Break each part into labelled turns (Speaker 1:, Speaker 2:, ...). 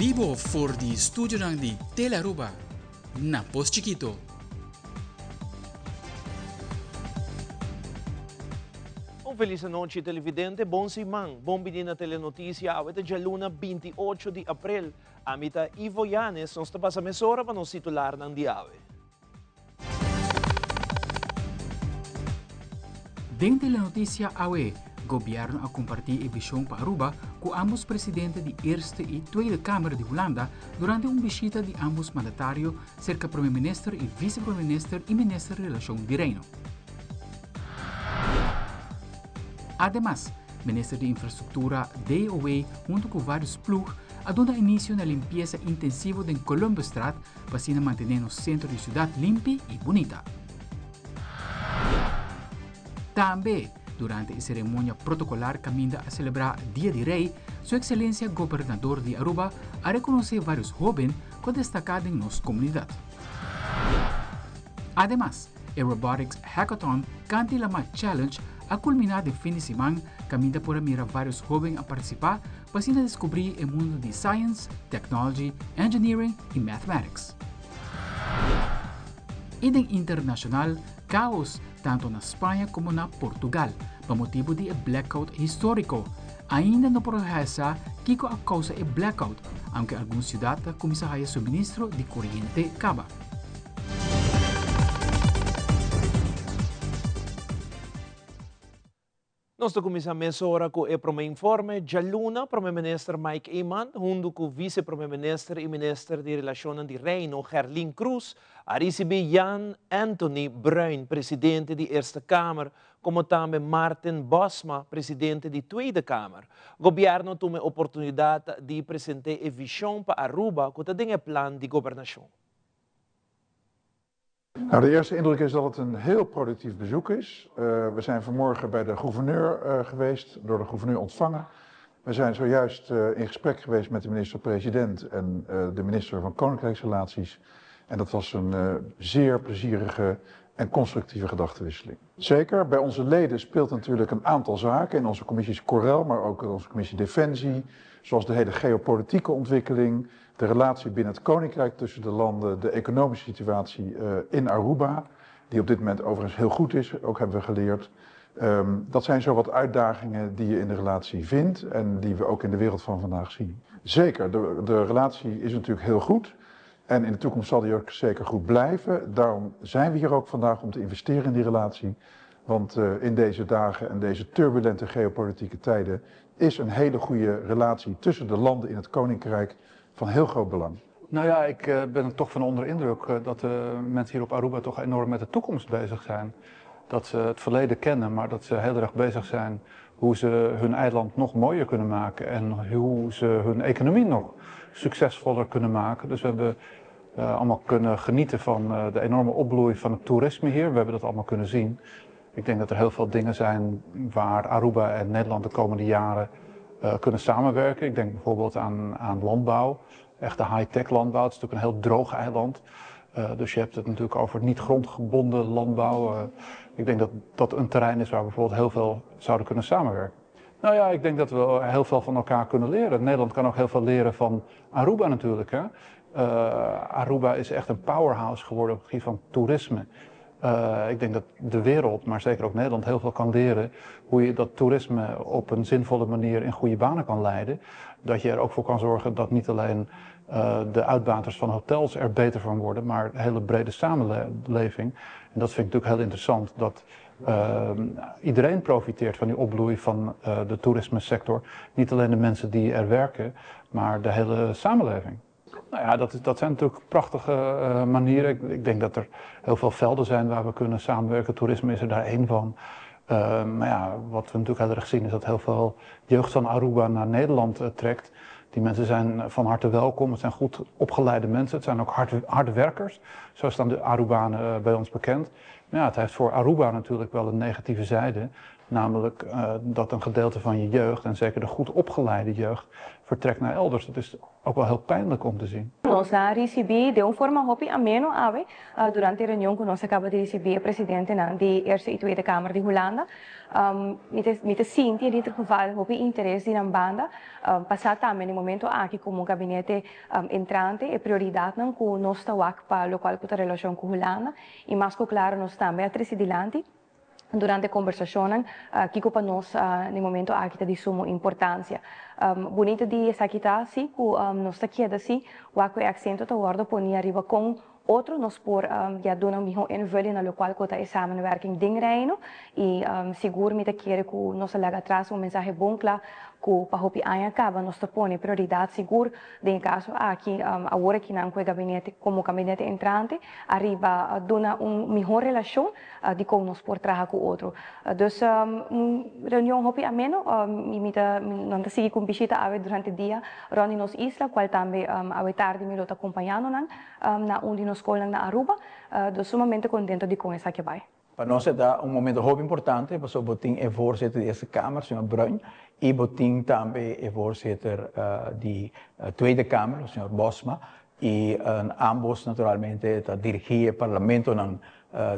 Speaker 1: vivo voor die studio ng di Telaruba na Pos Chiquito.
Speaker 2: Feliz noche televidente, bom simang, bom na telenotícia, awete dia luna 28 de abril. Amita Ivo Yanes, nos tapasa mesora para nos titular ng diawe.
Speaker 1: Deng telenotícia awe, gobyerno a compartir e visão para Aruba com ambos presidente de Eerste e Tweede Kamer de Holanda durante uma visita de ambos mandatários, cerca primeiro-ministro e vice-primeiro-ministro e ministro de Relação de Reino. Además, ministro de Infraestrutura DOE, junto com vários plug, ha dado início na limpeza intensiva em Columbus Straat para manter o centro de cidade limpo e bonita. Também, durante a cerimônia protocolar caminda a celebrar Dia de Rei, Sua Excelência Governador de Aruba a reconhecer vários jovens que destacaram em nossa comunidade. Además, o Robotics Hackathon Canti Lama Challenge a culminar de fim de semana, caminda por mirar vários jovens a participar para descobrir o mundo de Science, Technology, Engineering e Mathematics. E em internacional, caos tanto na Espanha como na Portugal, por motivo de blackout histórico. Ainda não progressa que a causa é blackout, aunque algumas cidades começam a suministro de corrente acaba.
Speaker 2: Nós começamos agora com o primeiro informe. Já luna, Primeiro-Ministro Mike Eman, junto com o Vice-Primeiro-Ministro e Ministro de Relações de Reino, Gerlin Cruz, a receber Jan Anthony Bruin, Presidente da Eerste Kamer, como também Martin Bosma, Presidente da Tweede Kamer. O governo toma a oportunidade de apresentar a visão para Aruba, que tem o plano de governação.
Speaker 3: Nou, de eerste indruk is dat het een heel productief bezoek is. We zijn vanmorgen bij de gouverneur geweest, door de gouverneur ontvangen. We zijn zojuist in gesprek geweest met de minister-president en de minister van Koninkrijksrelaties. En dat was een zeer plezierige en constructieve gedachtenwisseling. Zeker, bij onze leden speelt natuurlijk een aantal zaken in onze commissies Corel, maar ook in onze commissie Defensie, zoals de hele geopolitieke ontwikkeling, de relatie binnen het Koninkrijk tussen de landen, de economische situatie in Aruba, die op dit moment overigens heel goed is, ook hebben we geleerd. Dat zijn zo wat uitdagingen die je in de relatie vindt en die we ook in de wereld van vandaag zien. Zeker, de relatie is natuurlijk heel goed en in de toekomst zal die ook zeker goed blijven. Daarom zijn we hier ook vandaag om te investeren in die relatie. Want in deze dagen en deze turbulente geopolitieke tijden is een hele goede relatie tussen de landen in het Koninkrijk van heel groot belang.
Speaker 4: Nou ja, ik ben er toch van onder indruk dat de mensen hier op Aruba toch enorm met de toekomst bezig zijn. Dat ze het verleden kennen, maar dat ze heel erg bezig zijn hoe ze hun eiland nog mooier kunnen maken en hoe ze hun economie nog succesvoller kunnen maken. Dus we hebben allemaal kunnen genieten van de enorme opbloei van het toerisme hier. We hebben dat allemaal kunnen zien. Ik denk dat er heel veel dingen zijn waar Aruba en Nederland de komende jaren kunnen samenwerken. Ik denk bijvoorbeeld aan landbouw, echte high-tech landbouw. Het is natuurlijk een heel droog eiland. Dus je hebt het natuurlijk over niet grondgebonden landbouw. Ik denk dat dat een terrein is waar we bijvoorbeeld heel veel zouden kunnen samenwerken. Nou ja, ik denk dat we heel veel van elkaar kunnen leren. Nederland kan ook heel veel leren van Aruba natuurlijk. Hè? Aruba is echt een powerhouse geworden op het gebied van toerisme. Ik denk dat de wereld, maar zeker ook Nederland, heel veel kan leren hoe je dat toerisme op een zinvolle manier in goede banen kan leiden. Dat je er ook voor kan zorgen dat niet alleen de uitbaters van hotels er beter van worden, maar een hele brede samenleving. En dat vind ik natuurlijk heel interessant, dat iedereen profiteert van die opbloei van de toerismesector. Niet alleen de mensen die er werken, maar de hele samenleving. Nou ja, dat zijn natuurlijk prachtige manieren. Ik denk dat er heel veel velden zijn waar we kunnen samenwerken. Toerisme is er daar één van. Maar ja, wat we natuurlijk heel erg zien is dat heel veel jeugd van Aruba naar Nederland trekt. Die mensen zijn van harte welkom. Het zijn goed opgeleide mensen. Het zijn ook harde werkers. Zo staan de Arubanen bij ons bekend. Maar ja, het heeft voor Aruba natuurlijk wel een negatieve zijde. Namelijk dat een gedeelte van je jeugd, en zeker de goed opgeleide jeugd, vertrekt naar elders. Dat is ook wel heel pijnlijk om te zien.
Speaker 5: Nós recebi de uma forma hopi ameno ave durante a reunião que nós acaba de receber o presidente da Eerste e Tweede Kamer de Holanda. Met de sinti in ieder geval hopi interesse na banda passar também no momento aqui como gabinete entrante e prioridade não que nós está para local com a relação com Holanda e mais que claro nós também atrás durante a conversação, que para nós, no momento, aqui está de suma importância. Bonito dia essa aqui está, sim, que nós está aqui, assim, o acento está guarda por arriba com outro, nós por já dona um invulling na local que está em samenwerking ding reino e seguro me querer que nós lá atrás mensagem bom claro que para hopi aí acaba nós está põe prioridade seguro em caso aqui agora que não com gabinete como gabinete entrante arriba dona melhor relação de como nós por trabalhar com outro dus reunião hopi ameno e me não está seguir com visita ave durante o dia roni nos isla qual também ave tarde me lo está acompanhando na onde nós escola na Aruba dus sumamente contento de com essa que vai.
Speaker 6: Para nós é um momento muito importante, porque o botim é voorzitter dessa Câmara, o Sr. Bruin, e o botim também é voorzitter da Tweede Câmara, o Sr. Bosma, e ambos, naturalmente, está dirigir o Parlamento da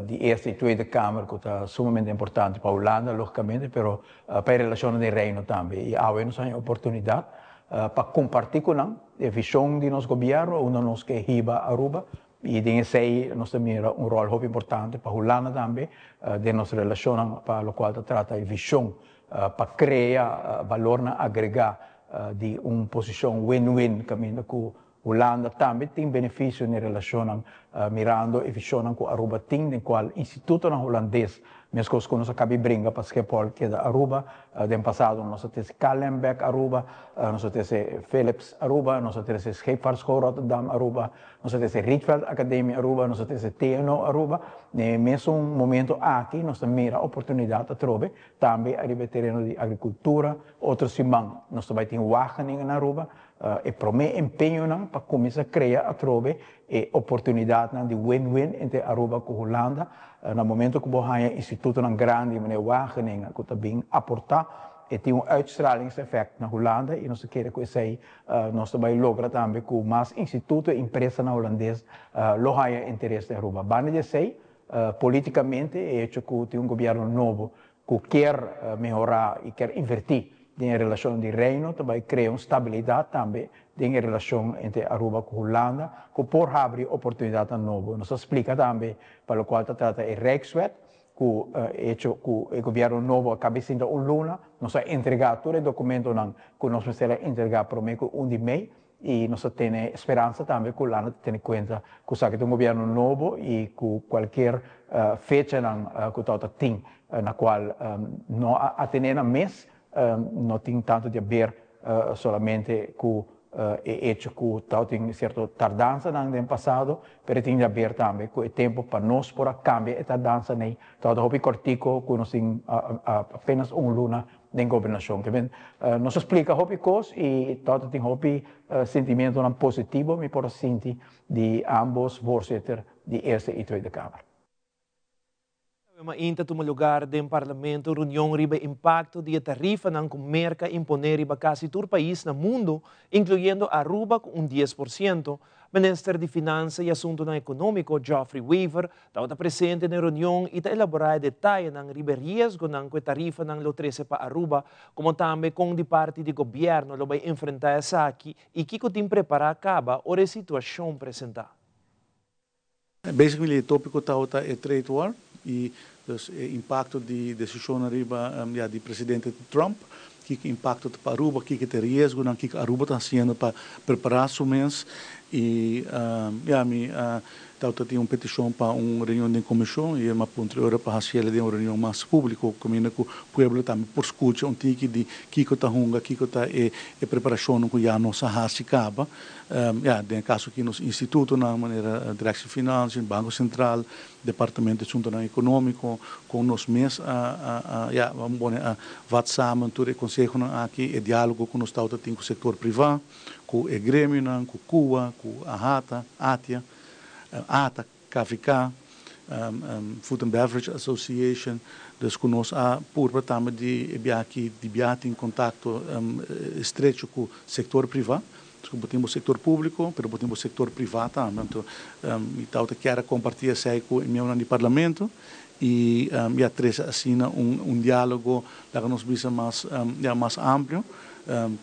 Speaker 6: Eerste e Tweede Câmara, que está sumamente importante para a Holanda, logicamente, mas para a relação de reino também. E agora nós temos a oportunidade para compartilhar com a visão do nosso governo, onde nós que riba Aruba, e dessa aí nós temos rol muito importante para a Holanda também, de nossa relação para o qual trata a visão para criar valor agregado de uma posição win-win, caminho que a Holanda também tem benefício na relação mirando a visão que a Aruba tem, no qual o Instituto holandês mesmo que nós acabamos de brincar para que da Aruba, do passado nós temos Kallenbeck Aruba, nós temos Philips Aruba, nós temos Scheepvaartschool Rotterdam Aruba, nós temos Rietveld Academie Aruba, nós temos TNO Aruba. Nesse momento aqui nós temos a oportunidade de trocar também a terreno de agricultura, outros simão, nós também temos Wageningen na Aruba, e para mim empenho para começar a criar a trocar e oportunidade de win-win entre Aruba e Holanda. No momento que você tem um instituto grande, meneer Wageningen, que também aportar, e tem uitstralingseffect na Holanda, e nós queremos que isso aí, nós também logra também que mais institutos e empresas na holandês tenham interesse em Aruba. Bane de sei, politicamente, é hecho que tem governo novo que quer melhorar e quer invertir em relação de reino, também cria uma estabilidade também em relação entre Aruba e Holanda, que por abrir oportunidade nova. Nós explica também para o qual trata o Rijkswet, que hecho que o governo novo acaba sendo luna, nós entregar todo o documento que nós precisamos entregar para o mês 1 de maio, e nós temos esperança também que o Holanda tenha em conta que sabe um governo novo e que qualquer fecha que está tem, na qual não atende a mês, não tem tanto de haver solamente que é hecho que tem certa tardança no passado, mas tem de haver também que é tempo para nós por cambiar a tardança nem todo o cortico que nós temos apenas luna de governação. Nós explica hopi coisas e todo tem hopi sentimento positivo, me por sentir de ambos voorzitter de Eerste e Tweede Kamer.
Speaker 2: Mainta tuma lugar do parlamento reunião riba impacto de tarifa ng comerca imponer riba quase todo país no mundo, incluyendo Aruba com 10%. Minister de Finanças e Assunto Econômico Geoffrey Weaver está presente na reunião e está elaborar detalhes ng riba riesgo ng tarifa ng lotrese para Aruba, como também com de parte do governo lo vai enfrentar essa aqui e que tem preparar acaba ou a situação apresentada.
Speaker 7: Basically, o tópico está é trade war e dus impacto de decisão arriba de presidente Trump, que impacto para Aruba, que tem risco, que Aruba está sendo para preparar seu mês e tem uma petição para uma reunião de comissão e uma pontuação para fazer uma reunião mais pública, como o povo também por escuta tique de que está hunga, que está a preparação que já não se acaba. Tem caso que nos instituto na maneira direção financeira, Banco Central, Departamento de Assunto Econômico, com nos mês vamos ver samen todo o conselho aqui e diálogo com o Estado tem com o setor privado, com o Grêmio, com Cuba, com a ATA, KVK, Food and Beverage Association, dus conosco por também de aqui em contato estreito com o setor privado, So, botimos sector público, pero botimos sector privado também. Então, e tal que quer compartilhar isso com o membro do parlamento e já traz assim diálogo que nos visa mais mais amplo,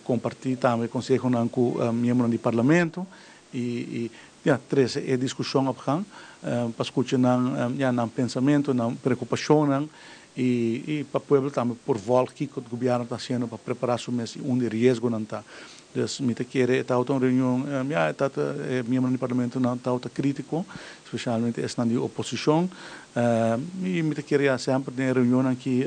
Speaker 7: compartilhar também com o membro do parlamento e ja, traz a discussão a gang, para escutar não pensamento, não preocupação e para o povo também por volta que o governo está fazendo para preparar o mês risco não está. Dus me te keren het auto reunião dat membro do parlamento não está crítico, especialmente esta na oposição e me te keren sempre na reunião aqui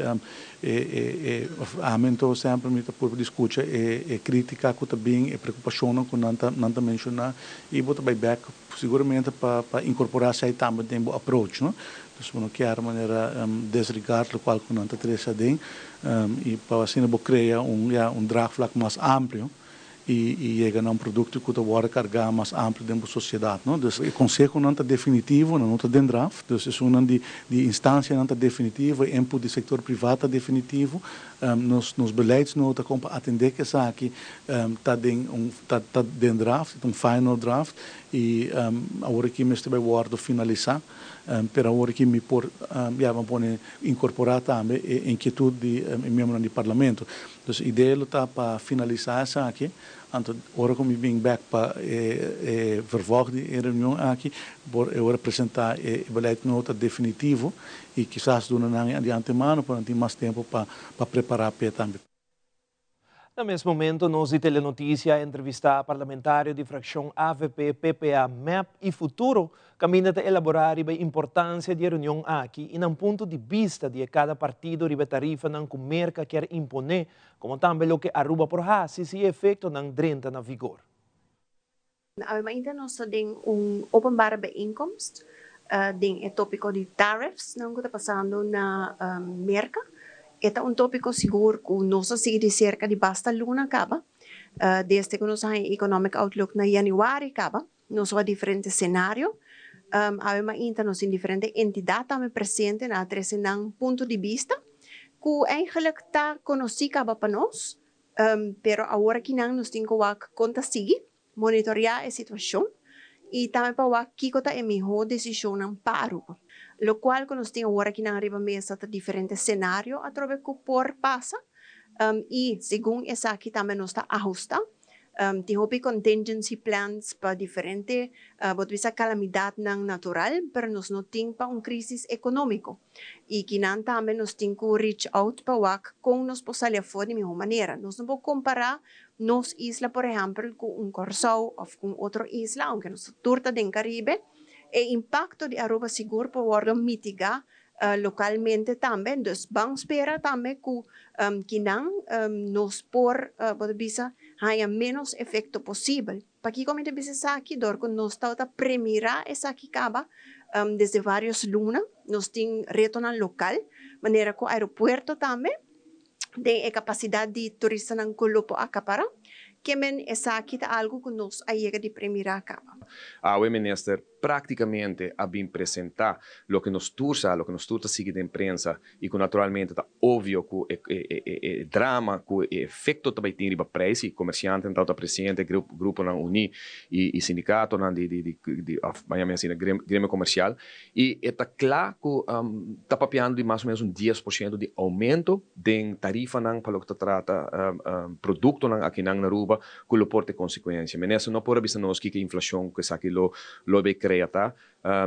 Speaker 7: aumento sempre me te por discutir crítica que também é preocupação com não mencionar e botar back seguramente para incorporar sai também tem approach, não? Dus we quer maneira desligar o qual não está interessado e para assim criar draagvlak mais amplo e chegar a produto que pode carregar mais amplo dentro da sociedade, não? Dus o conselho não está definitivo, não está dentro draft, dus é uma de instância não está definitiva, input do setor privado definitivo, nos beleidsnota como para atender que essa aqui está dentro draft, final draft e agora que me estou guardando finalizar, pero agora que me por vamos incorporar também a inquietude de membro do parlamento. Dus a ideia está para finalizar essa aqui. Então, agora como eu back para vervolg de reunião aqui, eu apresentar o beleidsnota definitivo e quizás do de antemano para ter mais tempo para preparar também.
Speaker 2: No mesmo momento, nós de Telenotícia entrevistar parlamentário de fração AVP, PPA, MEP e Futuro, caminha a elaborar a importância da reunião aqui e num ponto de vista de cada partido riba tarifa não comer que quer impor, como também o que Aruba por Hasi se efeito não drenta na vigor.
Speaker 8: Ainda nós temos openbare bijeenkomst, ding tópico de tariffs, não está passando na merca. Este é tópico seguro que nós seguimos cerca de basta luna acaba, desde que nós temos economic outlook na januari acaba, nós temos diferentes cenários, ainda nós temos diferentes entidades também presentes na treze ponto de vista, que eigenlijk está conhecido para nós, pero agora que nós temos que conta seguir, monitorear a situação e também para que está a melhor decisão para Aruba. Lo cual que nós temos agora aqui na arriba mesa diferentes cenários a través que por passa e segundo essa aqui também nós está ajustando temos contingency plans para diferentes calamidade natural, pero nós não temos para crise econômico e que também nós temos que reach out para com nós possamos fazer de melhor maneira. Nós não podemos comparar nos isla, por exemplo, com Corsão ou com outra isla, aunque nós turta do Caribe. O impacto de Aruba seguro pode mitigar localmente também. Dus vamos esperar também que nos por haya menos efeito possível. Para que como dice aqui, dorco nós está a premirar essa aqui acaba desde vários lunas. Nós temos retorno local, maneira que o aeroporto também tem a capacidade de turista não colopo acaparar. Que men essa aqui é algo que nós chega de premirar acaba.
Speaker 9: O minister praticamente a bem apresentar o que nos tursa sigue de imprensa e que naturalmente está óbvio que o drama, que o efeito também tem para preço, comerciante, então o presidente, grupo na Uni e sindicato na de Miami assim, grêmio comercial e está claro que está papiando de mais ou menos 10% de aumento de tarifa não para o que trata produto aqui na Aruba que lo porte consequência. Mas não pode ver nós que a inflação que aqui lo vai criar.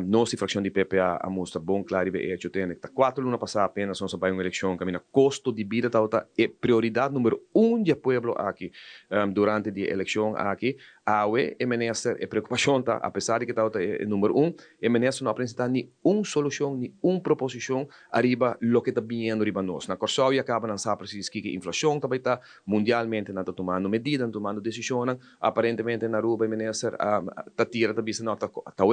Speaker 9: Nossa fração de PPA a mostra bom claro e hecho tem que 4 lunas passar apenas nós vai uma eleição caminha custo de vida é prioridade número 1 do povo aqui durante a eleição aqui o minister é preocupação tá apesar de que é número 1 o minister não apresenta nenhuma solução nenhuma proposição arriba lo que está vindo arriba nós na Corsão acaba não sabe precis que a inflação também está mundialmente não está tomando medidas tomando decisões aparentemente na Aruba o minister está tirando da vista não está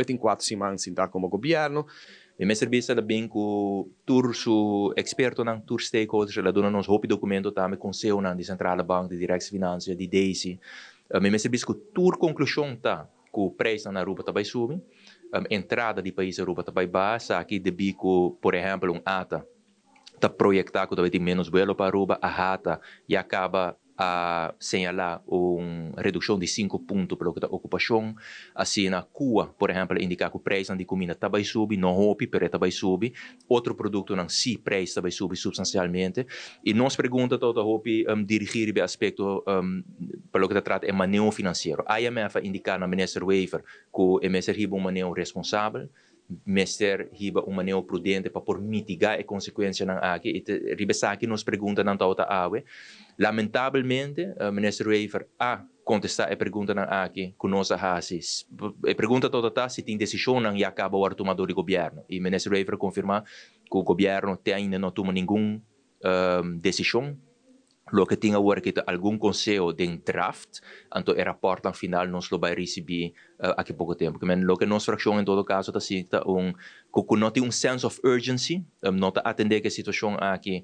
Speaker 9: em 4 semanas sinta como governo.
Speaker 10: E me serviço também com tour su experto ng tour stakeholders la doon nos hopi documento também com seu ng Centrale Bank de Directs Financiën de Daisy. Me serviço com tour conclusão tá com preço na Aruba também subi, entrada de país Aruba também baixa, aqui de bico, por exemplo, ata tá projetar que também tem menos vuelo para Aruba, a hata e acaba a señalar uma redução de 5 pontos pelo que da ocupação. Assim, na Cuba, por exemplo, indicar que o preço de comida também sobe, não hopi, mas também sobe. Outro produto não se preço também sobe substancialmente. E nós pergunta todo hopi dirigir o aspecto pelo que trata é manejo financeiro. A IMF indicar na minister Wever que o minister hiba um manejo responsável. Mester hiba uma maneira prudente para por mitigar a consequência ng aqui. Ribesa aqui nos pergunta ng tao awe. Lamentavelmente, Minister Wever contestar a pergunta ng aqui que nós hasis. A pergunta toda se tem decisão ng acaba o tomador de governo. E Minister Wever confirma que o governo ainda não toma nenhuma decisão. Lo que tinha agora que algum conselho de draft, então o rapporto final nós lo vai receber aqui a pouco tempo. Mas lo que nós fração em todo caso está cita que não tem sense of urgency, não está atender que a situação aqui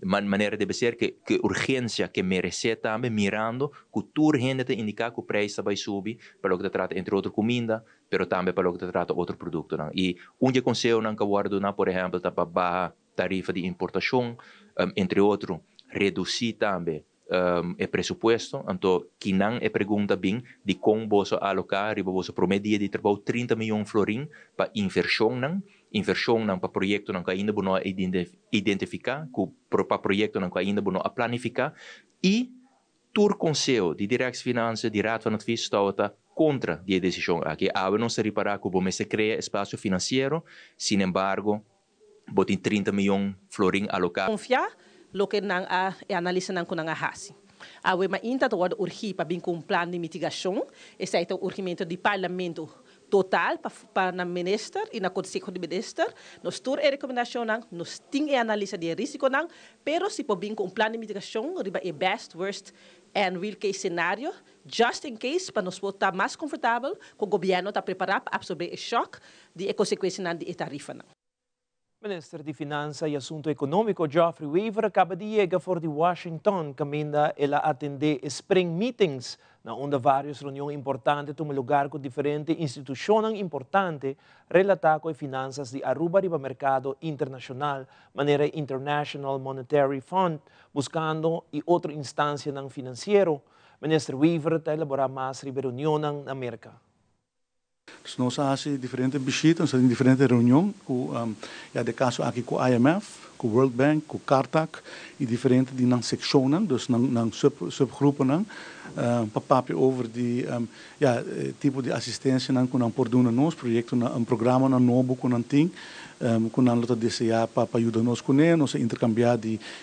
Speaker 10: maneira deve ser que urgência que merece também mirando que tudo gente indicar que o preço vai subir para o que trata entre outro comida, pero também para o que trata outro produto. E conselho não que guardo por exemplo tá para baixa tarifa de importação, entre outros, reduzir também o pressuposto. Então, que não é pergunta bem de como você alocar, você promedia de trabalhar 30 milhões de florins para inversão para projeto que ainda não identificar, para projeto que ainda não planificar, e todo conselho de direção finanças, de raad van advies está contra a decisão. Aqui, não se reparar que você cria espaço financeiro, sin embargo, botin 30 milhões florin alocar.
Speaker 11: Confiar lo que nang analisa nang kunang ahasi. Awe mainta to wado urhi pa bin com plano de mitigação, esse é o urgimento do parlamento total para na minister e na conselho de minister. Nós tur a recomendação nang, nós ting e analisa de risco nang, pero se po bin com plano de mitigação, riba e best, worst and real case scenario, just in case para nós estar mais confortável, que o governo está preparado para absorver o choque de consequência nang de tarifa nang.
Speaker 2: Minister de Finanças e Assunto Econômico Geoffrey Wever acaba de chegar for de Washington, caminda ela atender spring meetings, na onde várias reuniões importantes tomam lugar com diferentes instituições importantes relatadas com as finanças de Aruba riba mercado internacional, maneira International Monetary Fund, buscando e outra instância não financeiro. Minister Wever está elaborar mais riba reunião na América.
Speaker 7: Nós fazemos diferentes visitas em diferentes reuniões, de caso aqui com o IMF, com o World Bank, com o Cartac, e diferentes de secções, então subgrupos, para papo over de tipo de assistência que nós podemos nós, projeto, programa novo que nós temos, que nós desejamos para ajudar nós com ele, nós intercambiar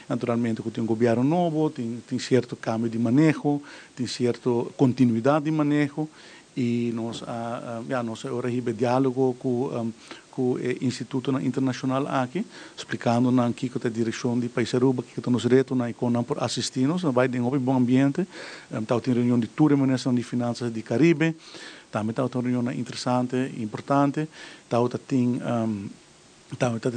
Speaker 7: naturalmente com o governo novo, tem certo câmbio de manejo, tem certa continuidade de manejo. E nós agora recebemos diálogo com o Instituto Internacional aqui, explicando que a direção de País Aruba, que nos reto e com por assistir-nos, vai ter um bom ambiente. Está tem reunião de toda a Ministração de Finanças do Caribe, também está uma reunião interessante, importante,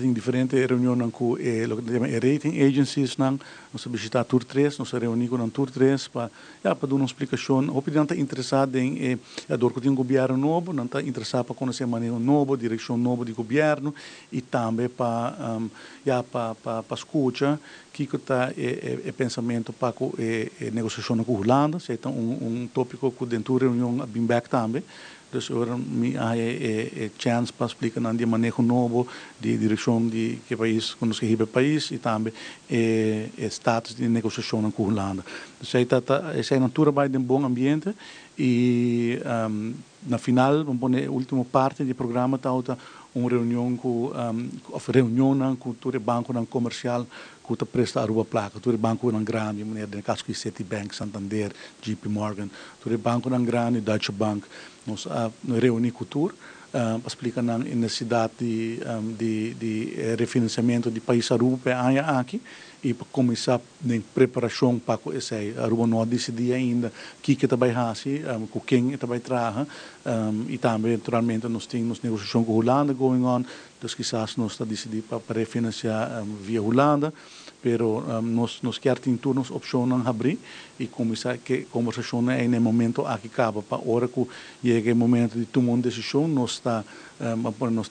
Speaker 7: tem diferentes reuniões com o rating agencies, nós visitamos Tour 3, nós reunimos com Tour 3 para dar uma explicação. O não está interessado em um governo novo, não está interessado para conhecer maneira nova, direção nova de governo e também para escutar que está o pensamento para a negociação com a Holanda, é tópico que dentro da reunião bem back também. Dus há chance para explicar de manejo novo de direção de que país quando se o país e também status de negociação com a Holanda. Dus essa natura vai de bom ambiente e na final vamos pôr a última parte do programa está uma reunião com todo o banco comercial que está presta a Aruba placa, todo o banco grande, no caso que Citibank, Santander, JP Morgan, todo o banco grande, Deutsche Bank, nós reunimos com tour para explicar a necessidade de refinanciamento do país Aruba aqui e para começar a preparação para esse Aruba não decidir ainda que vai fazer, com quem vai trazer e também naturalmente nós temos negociação com a Holanda going on, então quizás nós está decidir para refinanciar via Holanda, pero nos quer ter turnos opciones abrir e começar que conversação é no momento aqui acaba para hora que chega o momento de tomar uma decisão nós está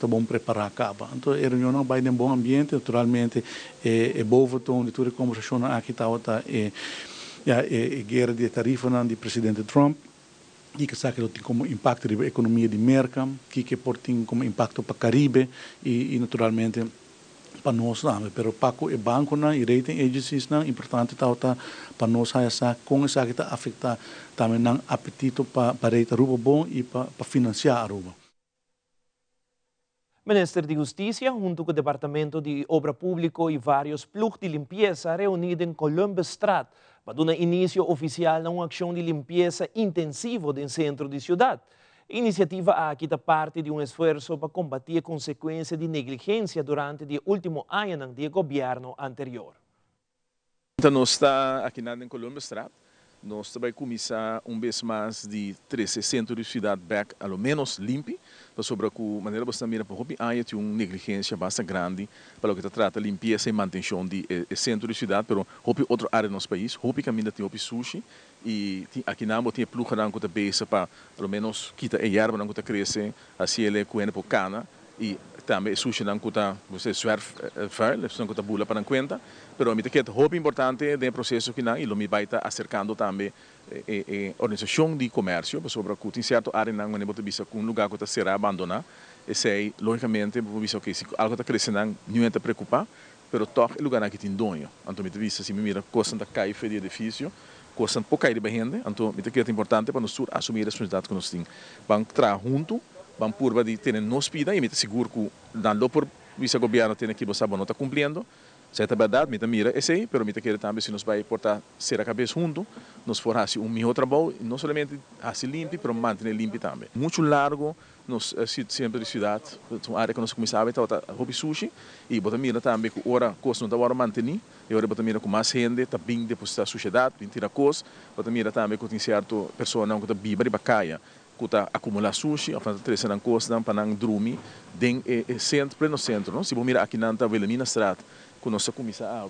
Speaker 7: bom preparar acaba. Então a reunião vai em bom ambiente, naturalmente é boa de toda a conversação aqui está guerra de tarifa do presidente Trump. Que sabe que tem como impacto na economia de mercado, que pode ter como impacto para o Caribe e naturalmente para nós também. Pero para o banco e rating agencies é importante para nós essa com essa que está afetar também o apetite para rating Aruba bom e para financiar Aruba.
Speaker 2: Ministério de Justiça, junto com o Departamento de Obra Pública e vários plug de limpeza reunidos em Columbus Strat, para dar início oficial a uma ação de limpeza intensiva no centro da cidade. A iniciativa aqui é parte de um esforço para combater a consequência de negligência durante o último ano do governo anterior.
Speaker 12: Então, nós estamos aqui em Columbus Strat. Nós vamos começar vez mais de 13 centros de cidade back, ao menos limpo, sobre a maneira que mira para o há uma negligência bastante grande para o que trata de limpeza e manutenção de centro de cidade, mas outra área do nosso país, que ainda tem sushi e aqui não tem pluga não que beça para ao menos quita a erva não que cresce, assim ele coene por cana e também sushi não que você surf não que bula para conta, mas a mim que é importante do processo que não e lo me vai estar acercando também organização de comércio, sobre que tem certo área não é muito com um lugar que será abandonado, e sei logicamente visto que se algo está crescendo não é te preocupar, mas toch o lugar que tem dono, então me vista se me mira costa da caixa de edifício, costa pouca de gente, então me que é importante para nós assumir a responsabilidade que nós temos, vamos trabalhar junto, vamos por de ter nos pida e me seguro que dando por vice governo tem que você não está cumprindo. Certa verdade, me mira esse aí, mas me quer também se nos vai portar ser a cabeça junto, nos for assim melhor trabalho, não somente assim limpo, mas manter limpo também. Muito largo, nos sempre de cidade, uma área que nós começamos a estar hobby sushi e bota mira também que ora coisa não está hora manter e ora bota mira com mais gente, tá bem depois da sociedade, bem tirar coisa, bota mira também que tem certo pessoa não que tá biba de bacaia, que tá acumular sushi, a fazer três na coisa, para não dormir, den centro, pleno centro, não? Se você mira aqui na Avenida Strat que nós começamos a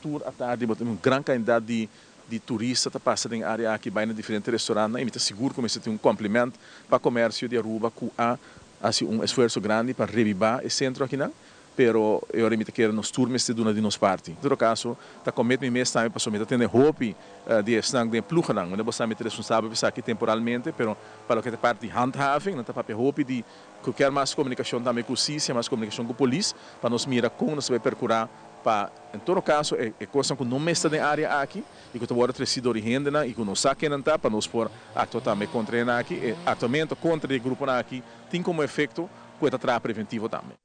Speaker 12: tour à tarde, uma grande quantidade de turistas que passam em área aqui, vai em diferentes restaurantes, e me seguro que você tem um complemento para o comércio de Aruba, que há assim, esforço grande para revivar esse centro aqui, não? Pero eu me quero nos turmes de uma de nos parte. Em todo caso, está cometendo mês também para somente ter hope de estar de pluga não, não você é responsável por aqui temporalmente, pero para o que é parte de handhaving, não está para hope de qualquer mais comunicação também com o CIS, mais comunicação com a polícia, para nos mirar como nós vai percorrer. Em todo caso, é coisa que não está na área aqui e que está trazido de renda e que não sabe não está para nós por ato também contra aqui e atualmente contra o grupo aqui tem como efeito que está preventivo também.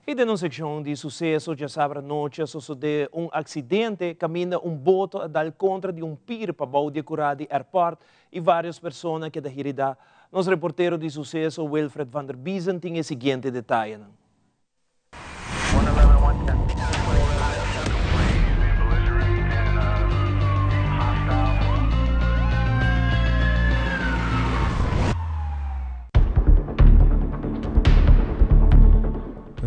Speaker 2: E numa secção de sucesso, já sabe, noite sucedeu um acidente, caminha boto a dar contra de pier para o decorado de aeroporto e várias pessoas que da herida. Nosso reporteiro de sucesso, Wilfred van der Biesen, tem o seguinte detalhe.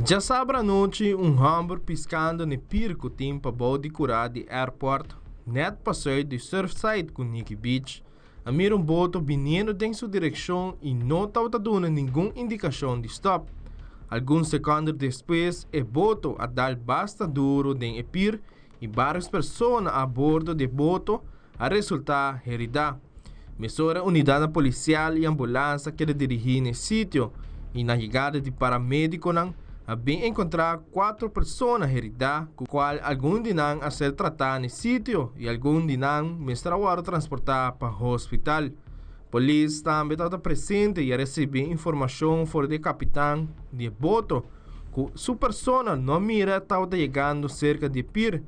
Speaker 13: Já sabe a noite hamburger piscando no pirco tempo para de curar de airport, net passou de Surfside com Nikki Beach. A mira boto vindo em sua direção e não estava dando nenhuma indicação de stop. Alguns segundos depois, o boto a dar basta duro em pier e várias pessoas a bordo do boto a resultar herida. Mesura unidade policial e ambulância que dirigir no sítio e na chegada de paramédico bem encontrar 4 pessoas heridas, com qual algum de nós a ser tratado no sítio e algum de nós mestraram transportar para o hospital. Polícia também está presente e recebe informação fora do capitão de boto que sua pessoa não mira estava chegando cerca de Pir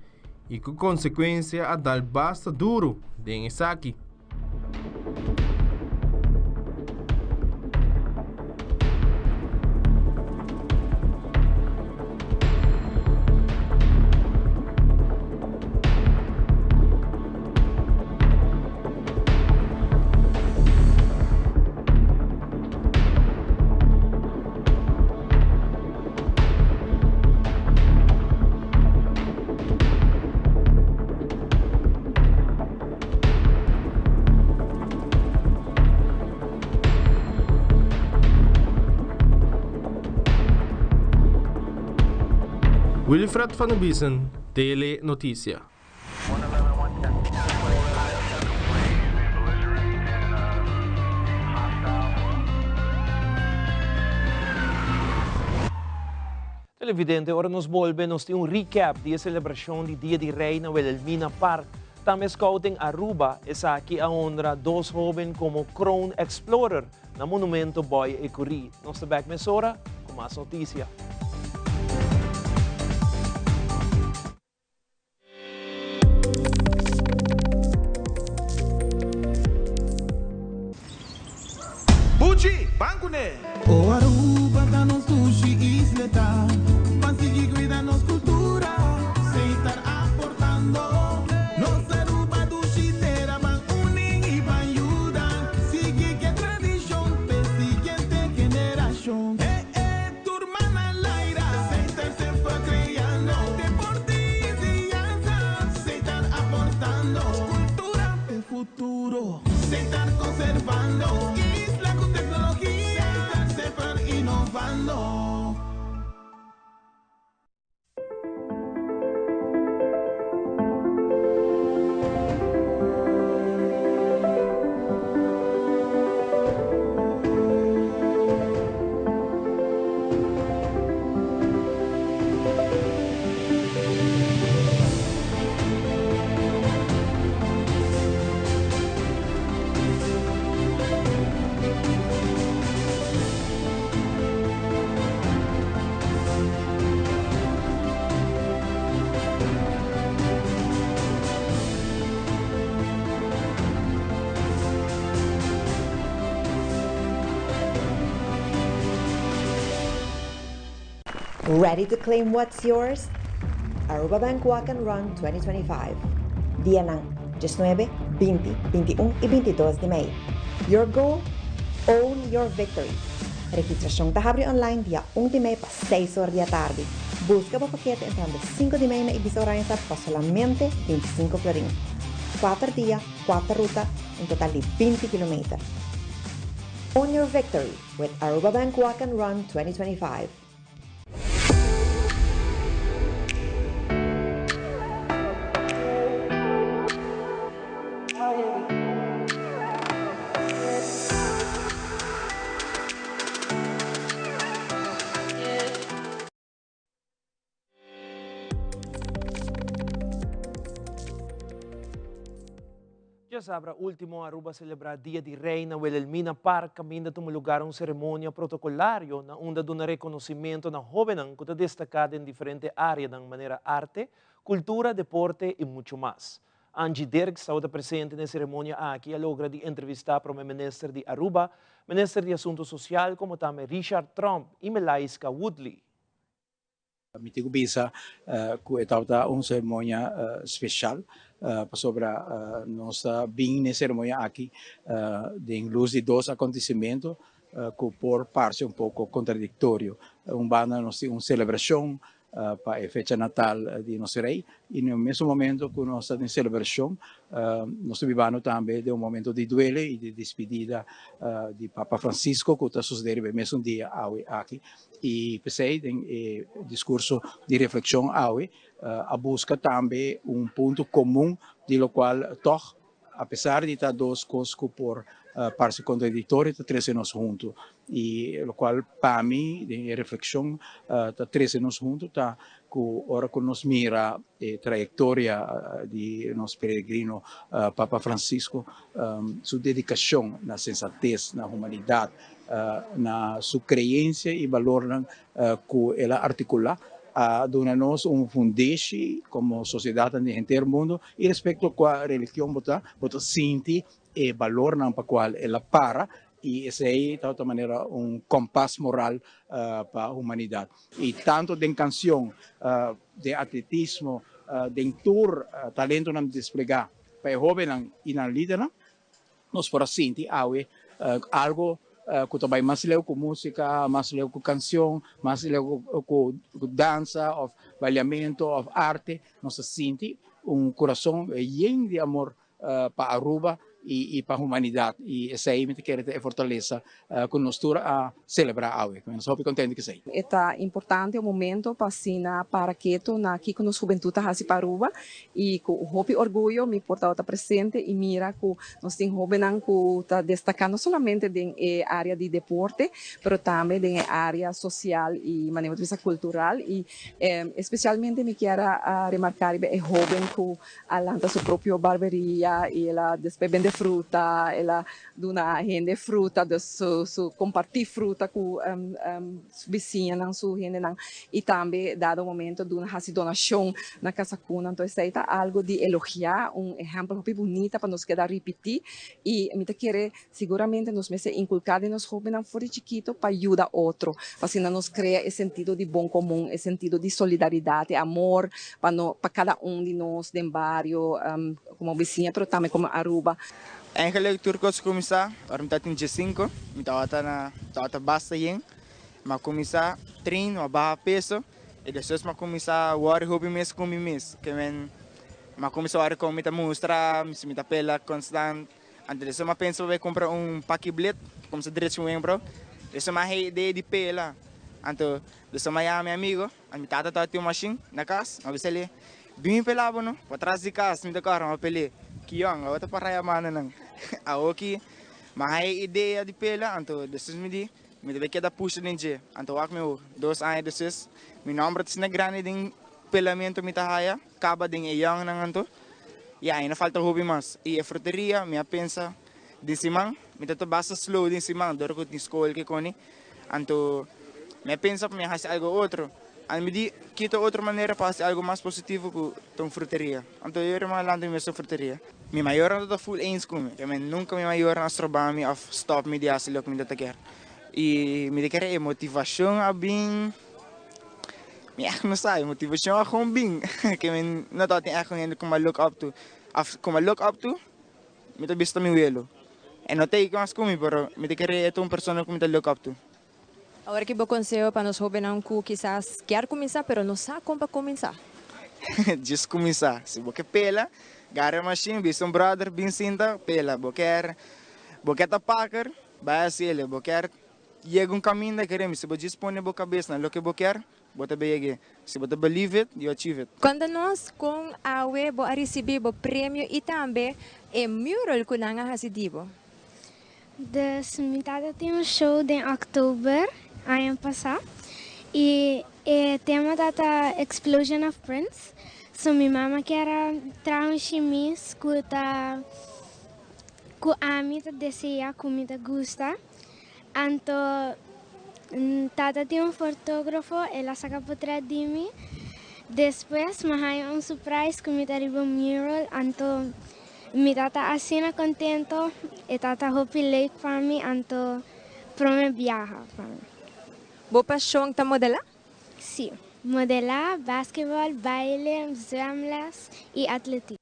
Speaker 13: e com consequência a dar basta duro de Isaki. Wilfred van den Biesen, Tele Noticia.
Speaker 2: Televidente, ora nos volvemos de recap de celebração de Dia de Rei na Wilhelmina Park. Também Scouting Aruba está aqui a honra 2 jovens como Crown Explorer na Monumento Boy Ecuri. Nós estamos mesora com mais notícia.
Speaker 14: Buchi, Bancune!
Speaker 15: O Aruba tá no sushi isleta, mas seguir cuidando nos cultura, sem estar aportando. Nos Aruba do Chitera, van unem e van ajudar, seguir que tradição, pe siguiente generação. Turma na laira, sem estar sempre criando, deportes e danças, sem estar aportando, cultura e futuro, sem estar conservando.
Speaker 16: Ready to claim what's yours? Aruba Bank Walk and Run 2025. Día ng 19, 20, 21 y 22 de May. Your goal? Own your victory. Registración te abre online día 1 de May para 6 horas de la tarde. Busca por paquete entrando 5 de May na Ibiza Oranza para solamente 25 florín. 4 días, 4 rutas, un total de 20 kilómetros. Own your victory with Aruba Bank Walk and Run 2025.
Speaker 2: Sabra último Aruba celebrar Dia de Rei na Wilhelmina Park, caminda um lugar cerimônia protocolário na onda de um reconhecimento na jovem que está destacada em diferentes áreas, de maneira arte, cultura, deporte e muito mais. Angie Dirk estava presente na cerimônia aqui, a logra de entrevistar para o ministro de Aruba, ministro de Assuntos Social, como também Richard Trump e Melaiska Woodley.
Speaker 6: Mitigo bisa que estava uma cerimônia especial sobre nossa bem cerimônia aqui de luz de 2 acontecimentos que por parte pouco contraditório. Banda nós temos uma celebração para a fecha natal de nosso rei e no mesmo momento que nós estamos em celebração, nós vivamos também de momento de duelo e de despedida de Papa Francisco que está sucedendo no mesmo dia aqui. E pensei em discurso de reflexão a busca também ponto comum de lo qual toch apesar de estar dois coisas por partes contraditórias, está 13 anos juntos. E o qual, para mim, de reflexão, está 13 anos juntos, está com hora que nos mira a trajetória de nosso peregrino Papa Francisco, sua dedicação na sensatez, na humanidade, na sua crença e valor que ela articula, dona-nos fundeixe como sociedade inteiro mundo e respeito à religião bota sente e valor para qual ela para e esse aí de outra maneira compass moral para a humanidade e tanto de canção de atletismo de tour talento não desplegar para jovem e na líder nós por sentir algo que também mais leu com música, mais leu com canção, mais leu com dança, ou bailamento, ou arte, nós sente coração cheio de amor para Aruba e para a humanidade. E essa aí me quer ter fortaleza que nós a celebrar hoje. Nós estamos contentes que sei.
Speaker 17: É importante o momento para que aqui com a juventude hasi para Aruba e com o orgulho me porta estar presente e mira que nós temos jovens que está destacando não somente na área de deporte, mas também na área social e maneira de vista cultural e especialmente me quero remarcar é jovem que lança sua própria barbearia e ela depois vende fruta, ela dona gente fruta, compartilhar fruta com vizinha, sua gente, e também, dado o momento, dona donação na casa cuna, então isso é algo de elogiar, exemplo muito bonito para nos quedar repetir, e me querer seguramente nos meses inculcar nos jovens fora chiquito para ajudar outro, para assim nos cria esse sentido de bom comum, esse sentido de solidariedade, amor para cada de nós, do barrio, como vizinha, mas também como Aruba.
Speaker 18: Eigenlijk turcos começar, agora está em 5, então está basta yen, mas começar treino, barra peso, e depois mas começar o ar hobby mês com mês, que mas começar a com muita mostra, muita pela constante, antes eu penso vai comprar paquete, como se direito um bro, isso mais ideia de pela, então isso mais meu amigo, a minha tata tem uma machine na casa, a ver se ele bem pelado não, para trás de casa, me dá carro, uma pele. Kiyang, awat para mana nang aoki, mahai ideia de pela, anto desus me deve que da puxa ninje, anto ak meu 2 anos desus, mi nombre na grande ding pelamento mi tahaya, acaba ding iyang nang anto, e ainda falta hobby mas, e a fruteria, minha pensa, de simang, mi tato basta slow din simang, dor ko din school que coni, anto, minha pensa para me fazer algo outro. A me quita outra maneira para fazer algo mais positivo com a fruteria. Então eu irmã lá na minha fruteria. Minha maior não está full eens comigo. Eu nunca minha maior não trabalha me of stop me de assim lo que me dá quer. E me quer é motivação a bem. Me não sei motivação a com bem. Que me não tá tem aquele como look up to. Como look up to. Me tá visto meu elo. E não tem como comigo, pero me quer é uma pessoa que me tá look up to.
Speaker 19: Agora que bom conselho para nós jovens que quizás quer começar, mas não sabe como começar.
Speaker 18: Just começar. Se você pela, gara machine, visto brother, bem cinta, pela. Você tá packer, vai assim ele. Você chega caminho da queremos. Se você dispõe a cabeça, não é o que você quer, você vai se você believe it, you achieve it.
Speaker 19: Quando nós com a web a receber o prêmio e também é mural que nós recebemos.
Speaker 20: Dus minha tem show em outubro. Ano passado e o tema da Explosion of Prince. So minha mama quer trazer chemis que a mim deseja, que me gusta. Então tata tem fotógrafo, ela saca por trás de mim. Depois me há surprise que me arriba mural. Então me tata assim contento e tata happy late para mim. Então para me viajar para mim.
Speaker 19: Boa paixão para modelar?
Speaker 20: Sim, modelar, basquetebol, baile, zwemles e atletismo.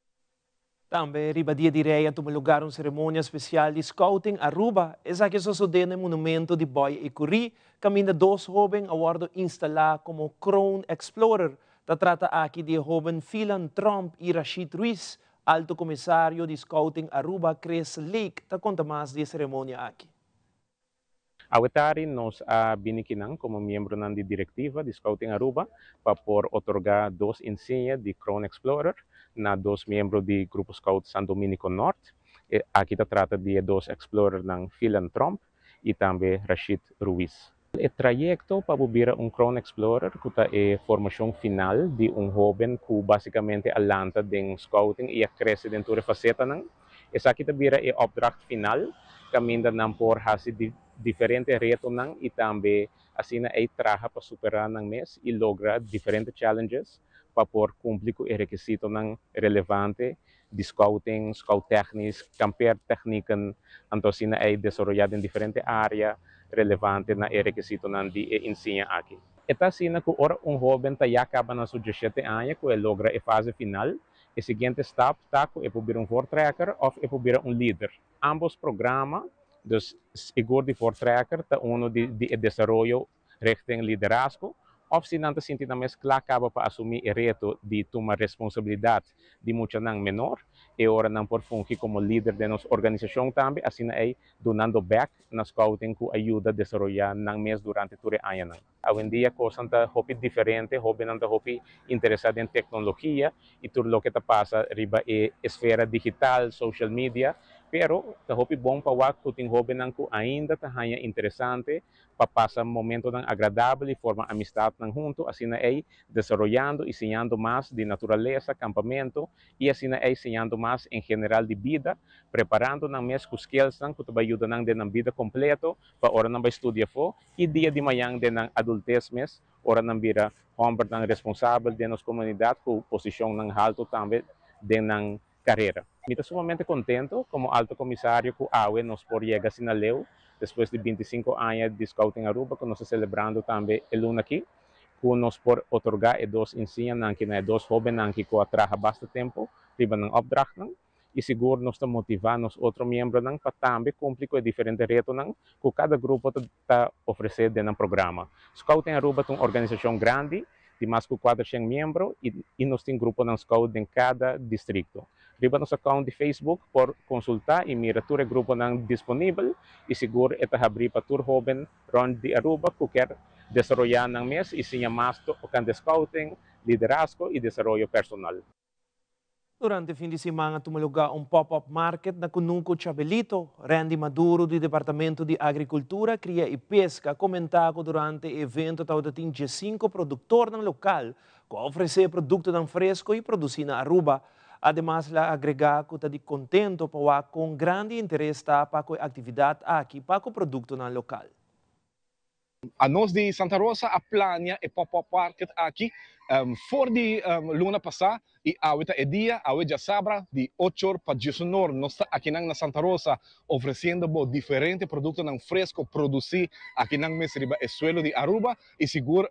Speaker 2: Também, riba dia de reia, toma lugar uma cerimônia especial de Scouting Aruba. Essa que sucede no monumento de Boy e Curi, caminha 2 jovens awardo instalar como Crown Explorer. Ta trata aqui de jovem Philan Trump e Rashid Ruiz, alto comissário de Scouting Aruba, Chris Lake. Ta conta mais de cerimônia aqui.
Speaker 21: Awetari nos binikinang como miembro ng direktiva de Scouting Aruba para por otorgar 2 insignias de Crown Explorer na 2 miembros de Grupo Scout San Dominico Norte. Aqui se trata de dois explorers ng Philan Trump e também Rashid Ruiz. O trayecto para bubira Crown Explorer que é a formação final de jovem que basicamente alanta de scouting e cresce dentro da faceta ng. Essa aqui bira é a opdracht final, caminda ng por hasi diferentes retos ng e também assim ay traha para superar ng mes e logra diferentes challenges para por cumprir com o requisito ng relevante de scouting, scout techniques, camper technieken, então assim ay desarrollado em diferentes áreas relevante na requisito ng di ensina aqui. Esta sina que ora jovem ya acaba na sua 17 anos que logra a fase final, o seguinte step está que é para voortrekker ou é para líder. Ambos programas, dus igual de voortrekker, está de desarrollo richting liderazgo, of se não se na mescla acaba para assumir o reto de tomar responsabilidade de muita não menor, e ora não por fungir como líder de nossa organização também, assim é donando back na scouting que ajuda a desenvolver não mês durante todo o ano. Hoje em dia, coisa está hopi diferente, hopi não está hopi interessado em tecnologia e tudo o que está passa riba é esfera digital, social media, pero está hopi bom para o que tem hopi não que ainda está interessante para passar momento agradável e formar amistade junto, assim é desarrollando e ensinando mais de natureza, campamento e assim é ensinando mais em geral de vida, preparando na mes os skills que vai ajudar na vida completo para hora não vai estudar fo e dia de manhã de na adultez mes hora não vira homem responsável de nossa comunidade com posição alto também de na carreira. Estou sumamente contento como alto comissário que AWE nos por chegar a Leu depois de 25 anos de Scouting Aruba, que nós estamos celebrando também o ano aqui, que nós por otorgar dois ensinos, que dois jovens que trabalham bastante tempo, riba ng opdracht, e seguro nós estamos motivando os outros membros para também cumprir com diferentes retos que cada grupo está oferecendo dentro do programa. Scouting Aruba é uma organização grande, de mais de 400 membros, e nós temos grupo de Scout em cada distrito. Riba nosso account de Facebook por consultar e mirar todo o grupo disponível e seguro é abrir para todo jovem ronde de Aruba que quer desenvolver ng mês e ensinar mais o de scouting, liderazgo e desenvolvimento personal.
Speaker 2: Durante o fim de semana, tumuluga pop-up market na Kunungco Chabelito. Randy Maduro, do Departamento de Agricultura, Cria e Pesca, comentava durante o evento que tinha 5 produtores local que oferecem produto fresco e produzir na Aruba. Además, la agrega que está contento para com grande interesse para a atividade aqui para o produto local.
Speaker 1: A nós de Santa Rosa a plania e pop-up market aqui for de luna passada e awita é dia já sabra de 8 para 19 nós está aqui na Santa Rosa oferecendo diferentes produtos fresco produzir aqui na mesriba é suelo de Aruba e seguro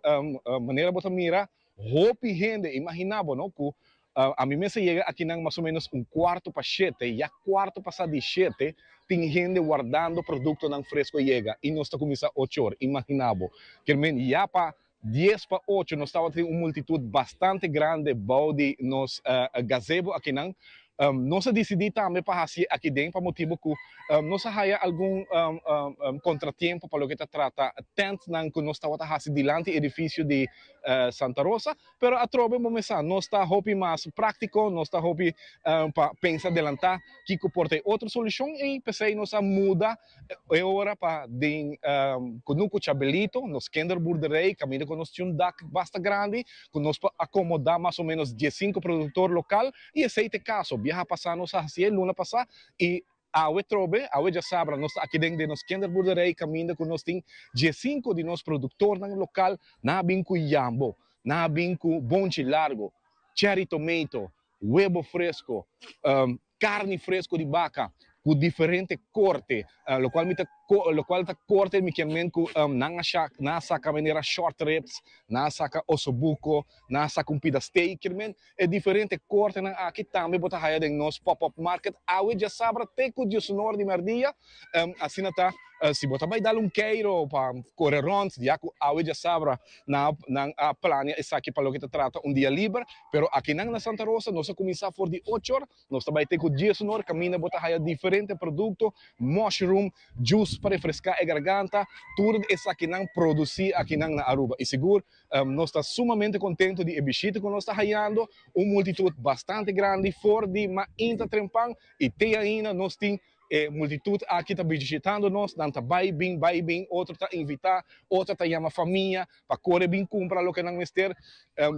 Speaker 1: maneira bota mira hope gente imaginava não que a mim me chega aqui na mais ou menos 6:15 e a 6:17 tem gente guardando produto fresco chega e nós está começando 8 horas, imaginava. Que já para 10:08 nós estava tendo uma multitud bastante grande de nos gazebo aqui na nós decidimos também para fazer aqui dentro para motivo que nós haya algum contratempo para o que trata tent que nós estava fazendo diante do edifício de Santa Rosa, pero a trove começar nós está hopi mais prático, nós está hopi para pensar adelantar que porta outra solução e pensei nós a muda é hora para de Kunungco Chabelito, nos Kinderboerderij, caminho com nós tinha dak bastante grande, que nós acomodar mais ou menos 15 produtor local e esse caso viaja passando a hacer luna passada e awe trobe, awe já sabra, nós aqui dentro de nos Kinderboerderij caminho com nós tem 15 de nos produtor local na binco yambo, na binco bonche largo, cherry tomato, huevo fresco, carne fresco de vaca, com diferente corte, lo qual tá corte me quemen com na saca maneira short ribs, na saca ossobuco, na saca pida steak, é diferente corte na aqui também bota haya de nos pop-up market, awe já sabra teco de sonor de merdia, assim tá se botar vai dar queiro para correr ronds, já que awe já sabra na plania essa aqui para o que trata dia livre, pero aqui na Santa Rosa nós começar for de 8 horas, nós vai ter com dia sonor, caminha botar haya diferente produto, mushroom, juice para refrescar a garganta, tudo isso que não produzir aqui na Aruba. E seguro, nós estamos sumamente contentes de visita que nós estamos fazendo, uma multitud bastante grande, fora de Mainta Trempang, e tem ainda, nós temos multitud aqui está visitando nós, não está vai bem, outro está invitar, outro está chamar família, para correr bem comprar o que não mister.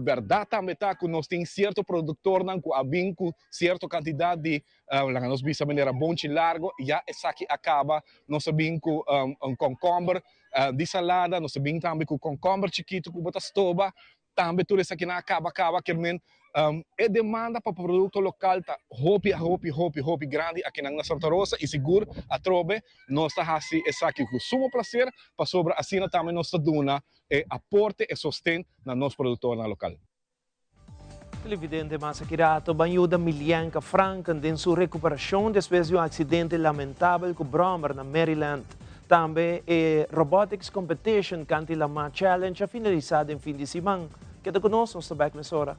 Speaker 1: Verdade também está que nós temos certo produtor não com a bem com certa quantidade de nós bisa maneira bom e largo, já essa aqui acaba, nós sabemos com concombre de salada, nós sabemos também com concombre chiquito com bota estoba, também tudo isso aqui não acaba que é demanda para produto local tá hopi grande aqui na Santa Rosa e seguro a trobe nós está assim essa aqui com sumo prazer para sobre assim também nós duna aporte e sustento na nosso produtor na local.
Speaker 2: Televidente Masakirato banhuda Milianka Franken em sua recuperação depois de um acidente lamentável com Brommer na Maryland. Também a Robotics Competition Canti Lama Challenge a finalizada em fim de semana. Queda conosco, nós estamos nessa hora.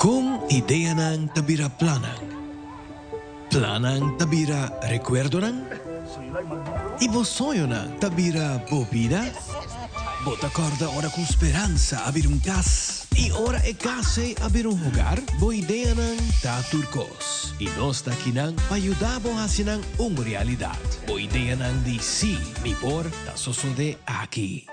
Speaker 3: Kung ideya ng tabira planang tabira recuerdo ng ibosoyo ng tabira bobida, bota corda ora com esperança abrir cas, e ora e case abrir hogar, bo ideya ng taturcos, e nós daqui nang payudabo hasinang realidad, bo ideya ng di si, mi por, ta sosode aqui.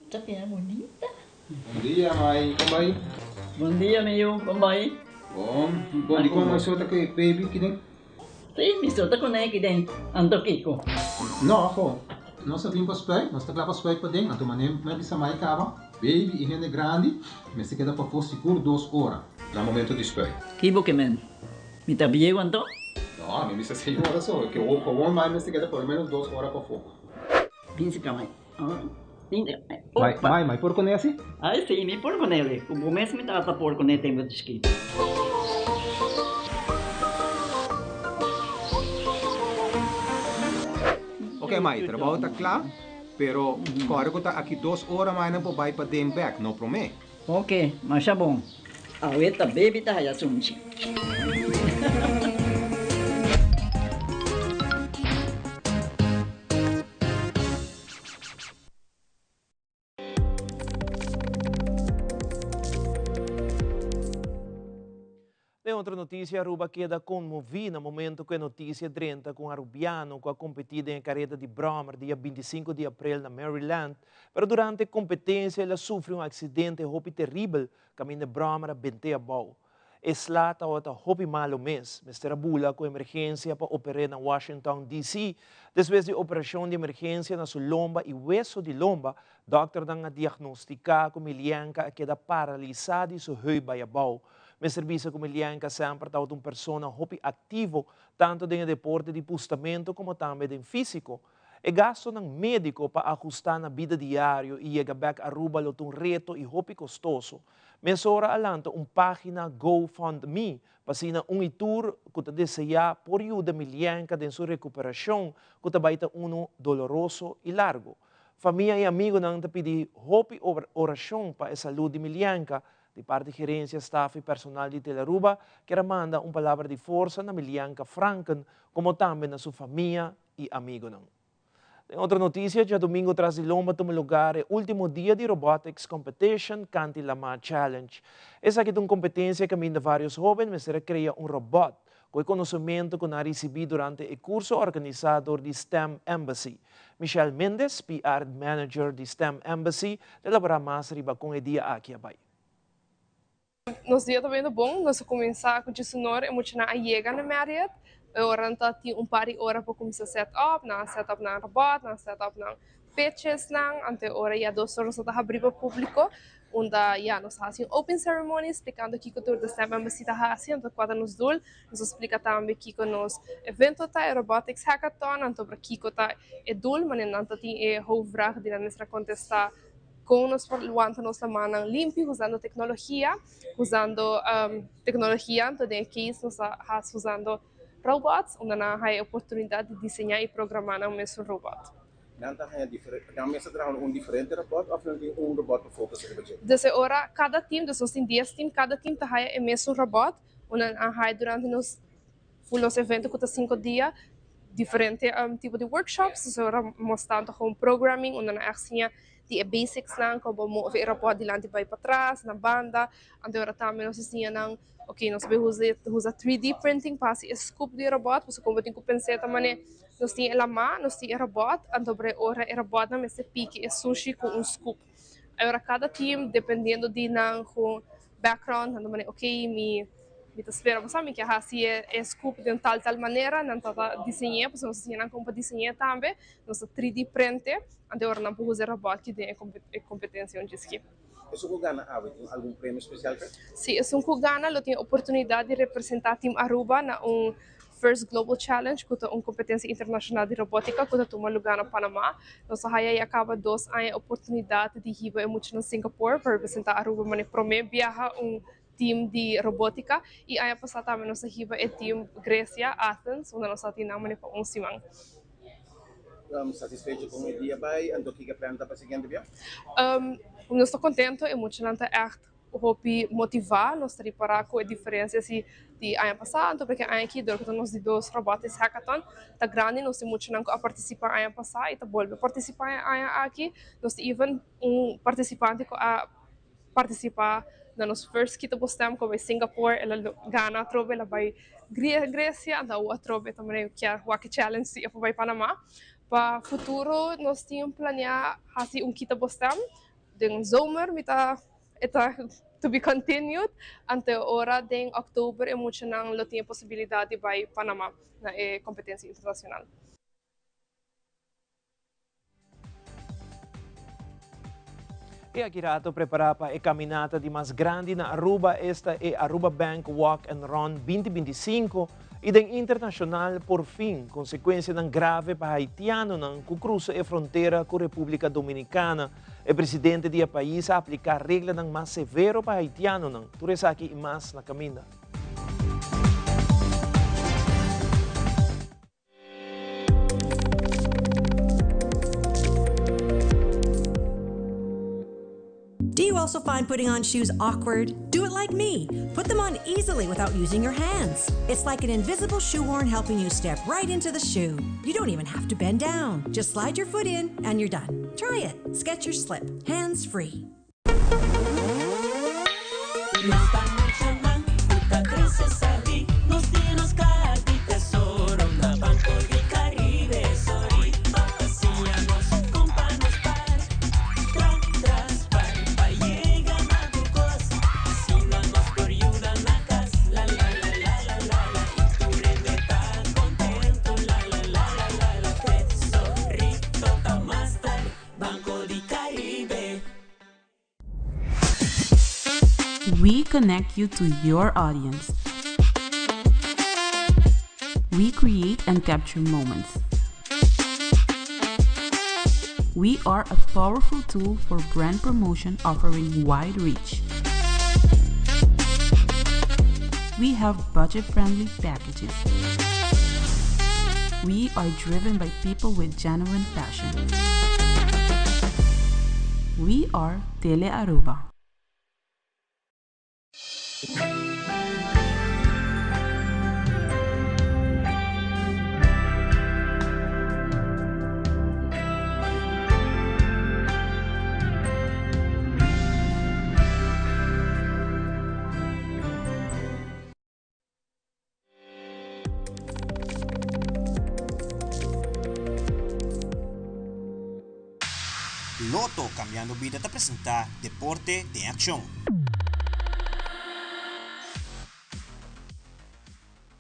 Speaker 22: Tapia bonita.
Speaker 23: Bom dia, mãe. Como vai?
Speaker 22: Bom dia, meu. Como vai?
Speaker 23: Bom dia, como você está aqui, baby? Que tem?
Speaker 22: Sim, me solta com ele que tem. Ando Kiko.
Speaker 23: Não, pô. Nós sabemos para spray. Nós estamos lá para spray para dentro. Então, mané, mas bisa mais cava. Baby e gente grande. Mas se queda para for seguro 2 horas. No momento de spray.
Speaker 22: Kibo que men. Me tá bem quanto?
Speaker 23: Não, me bisa 6 horas só. Que o comum mais se queda por menos 2 horas para fogo.
Speaker 22: Pince camai.
Speaker 23: Mãe, por conhece?
Speaker 22: Ah, sim, me por com ele. O começo me tava por com ele tem muito escrito.
Speaker 23: Ok, mãe, trabalho está claro, pero agora que está aqui 2 horas mais não pode ir para dem back, não promete?
Speaker 22: Ok, mas é bom. A ueta baby tá aí assunto.
Speaker 2: Em outra notícia, Aruba queda comovida no momento que a notícia 30 com Arubiano com a competida em carreta de Brommer dia 25 de abril na Maryland, mas durante a competência ela sofreu um acidente roupa terrível caminho de Brommer a Benteabau. Eslata outra roupa malo mês, Mr. Bula com emergência para operar na Washington, D.C. Depois de operação de emergência na sua lomba e hueso de lomba, doctor dá diagnosticar com Milianka queda paralisada e sua baiabau. Mas serviço como Milianka sempre está uma pessoa hopi ativo, tanto em deporte de postamento como também em físico. E gasto ng médico para ajustar na vida diário e chega back a Aruba um reto e hopi custoso. Mesora alanta página GoFundMe para sina itur que deseja por ajuda Milianka em sua recuperação que tabaita doloroso e largo. Família e amigo nang pedi hopi oração para a saúde de Milianka, de parte de gerência, staff e personal de Telearuba, que manda palavra de força na Milianka Franken, como também na sua família e amigo. Em outra notícia, já domingo tras de Lomba tomou lugar o último dia de Robotics Competition Canti Lama Challenge. Essa aqui é uma competência que ainda vários jovens mas cria robot com o conhecimento que não recebi durante o curso organizado de STEM Embassy. Michelle Mendes, PR Manager de STEM Embassy, elaborar mais riba com o dia aqui abaixo.
Speaker 24: Nos dias também é bom, nós começamos com o sonoro e muito na chega na Marriott. Orang tem par de horas para começar setup na robot, na setup na pitches ante ora já 2 horas para abrir para o público, onde já nós fazemos open ceremony explicando que tudo da STEM Embassy está fazendo, quando nos dul, nos explica também que nos evento tá robotics hackathon, então para que tá dul, mas não tem hoofdvraag die dan extra contestar com nos want nos manang limpo usando tecnologia, então de que nós has usando robots, onde na hai oportunidade de desenhar e programar na mesmo robot.
Speaker 14: Dan mensen dragen een diferente robot of dan een robot te focussen op het
Speaker 24: Dessa hora, cada time, dus nós temos 10 teams, cada time tá hai o mesmo robot, onde hai durante nos eventos que tá 5 dias, diferente tipo de workshops, dus ora mostrando gewoon programming, onde na assim die basics lang, como mover robot dilante para trás, na banda, ante ora também nós assim nang ok, nós vamos usar 3D printing para se scoop de robot, porque como tem que pensar também, nós temos ela má, nós temos robot, então ora o robot na mesa pique sushi com scoop. Agora cada team dependendo de nang com background, então ok, me espera, mas sabe que a assim scoop de tal maneira, não tá desenhar, porque nós temos como desenhar também, nós 3D printer, então ora não podemos usar robot que tem competência onde esqui.
Speaker 14: Isso que gana algum prêmio especial?
Speaker 24: Sim, isso que gana, eu tenho a oportunidade de representar o time Aruba na First Global Challenge, que é uma competência internacional de robótica, que toma lugar na Panamá. Nós aí acaba 2 anos a oportunidade de ir em Singapura para representar Aruba, mas primeiro viaja time de robótica e aí passar também nós riba é time Grécia, Athens, onde nós temos para semana.
Speaker 14: Satisfeito com o dia vai, ando que planta para seguinte dia?
Speaker 24: Nós estou contente e muito lenta echt hopi motivar nós preparar com a diferença se de ano passado, porque ano aqui durante nós de 2 robots hackathon tá grande nós temos muito a participar ano passado e tá volve participar ano aqui nós even participante a participar na nosso first kita postam como Singapore ela gana trobe ela vai Grécia da o trobe também que é o challenge se vai Panamá para futuro nós temos planear fazer kita postam den zomer mita eta to be continued ante ora den Oktober e muito nang lo tinha possibilidade de vai Panamá na competência internacional.
Speaker 2: E aqui rato preparar para a caminhada de mais grande na Aruba, esta é Aruba Bank Walk and Run 2025 e den internacional por fim, consequência ng grave para haitiano nang kukruza a fronteira com a República Dominicana. O presidente do país a aplicar regra ng mais severo para haitiano nang turesaki e mais na caminda.
Speaker 4: Do you also find putting on shoes awkward? Do it like me. Put them on easily without using your hands. It's like an invisible shoehorn helping you step right into the shoe. You don't even have to bend down. Just slide your foot in and you're done. Try it. Skechers Slip. Hands free.
Speaker 5: We connect you to your audience. We create and capture moments. We are a powerful tool for brand promotion offering wide reach. We have budget-friendly packages. We are driven by people with genuine passion. We are Tele Aruba.
Speaker 8: Loto Cambiando Vida te presenta Deporte de Acción.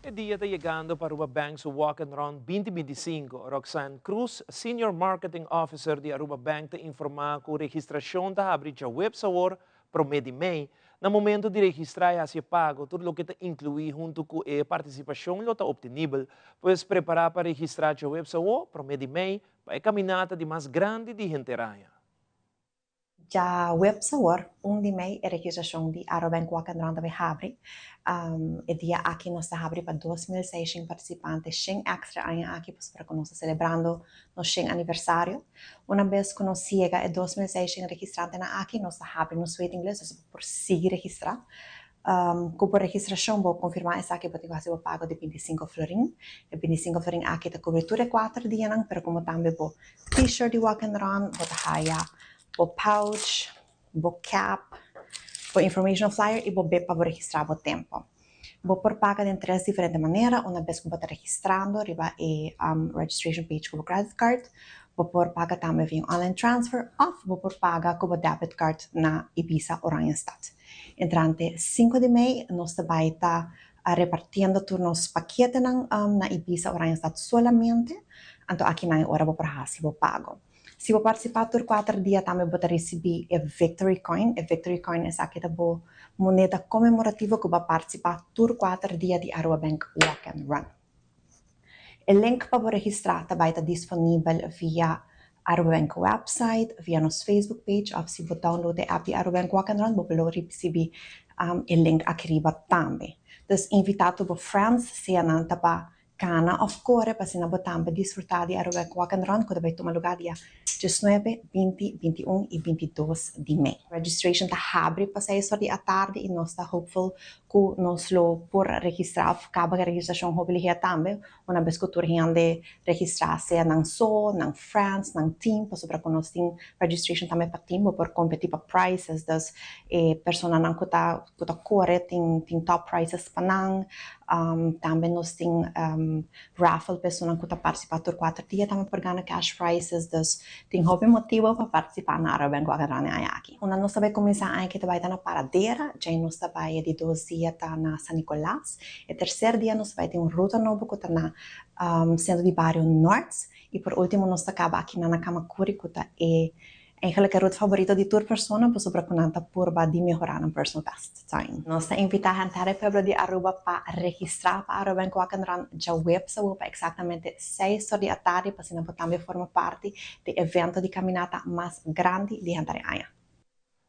Speaker 2: E dia está chegando para Aruba Bank's Walk and Run 2025. Roxanne Cruz, Senior Marketing Officer de Aruba Bank, te informa que a registração está abrindo a website para mês de maio. No momento de registrar e pago, tudo o que te inclui junto com a participação está obtenível. Pois preparar para registrar a website para mês de maio para a caminhada de mais grande de gente raia.
Speaker 16: Ja web sabor, di May e registração de Arobank Wakandrang da Habri. E dia aqui nós está Habri para 2.600 participantes, 100 extra anos aqui para que nós celebrando nosso 100 aniversário. Uma vez que nós chega e 2.600 registrantes na aqui nós está Habri no waiting list, por seguir registrar. Como registração, vou confirmar essa aqui porque você vai pagar de 25 florin. E 25 florin aqui está cobertura 4 dias, mas como também vou t-shirt de Wakandrang, vou haya o pouch, o cap, o information flyer e o B para registrar o tempo. Vou por pagar de 3 diferentes maneiras. Uma vez que você está registrando, arriba a registration page com o credit card. Vou por pagar também via online transfer ou vou por pagar com o debit card na Ibiza Oranjestad. Entrante 5 de May, nós vai estar repartindo turnos paquetes na Ibiza Oranjestad solamente. Então aqui na hora vou para vou pago. Se você participar por 4 dias, também você receber a Victory Coin. A Victory Coin é aqui da moneda comemorativa que vai participar por 4 dias de Arobank Walk and Run. O link para registrar também está disponível via Arobank website, via nosso Facebook page, ou se você download a app de Arobank Walk and Run, você pode receber o link aqui também. Então, invitado para friends, se não para Cana of Core, para se não também desfrutar de Arobank Walk and Run, que vai tomar lugar dia 19, 20, 21 e 22 de May. Registration está abre para 6 horas da tarde e nós está hopeful que nós lo por registrar, acaba a registração hobby também, uma vez que tu de registrar se não só, não friends, não team, para que nós tem registration também para team, por competir para prices, das pessoas não que tá corre tem top prices para não, também nós tem raffle, pessoas que tá participar por 4 dias, também por ganhar cash prizes, das tem hobby motivo para participar na Arobank Walk and Run aqui. Uma nós vai começar aqui também na paradeira, já nós vai de 2 dias tá na San Nicolás, e terceiro dia nós vai ter ruta nova que tá na centro de bairro Norte, e por último nós acaba aqui na Kamakuri que tá eigenlijk a ruta favorita de tour persona, pues sobre kunanta purba de melhorar no personal best time. Nós está invitando a gente febre de Aruba para registrar para Arobank Walk and Run já website para exatamente 6 horas da tarde, para se não também forma parte do evento de caminata mais grande de Hantareaya.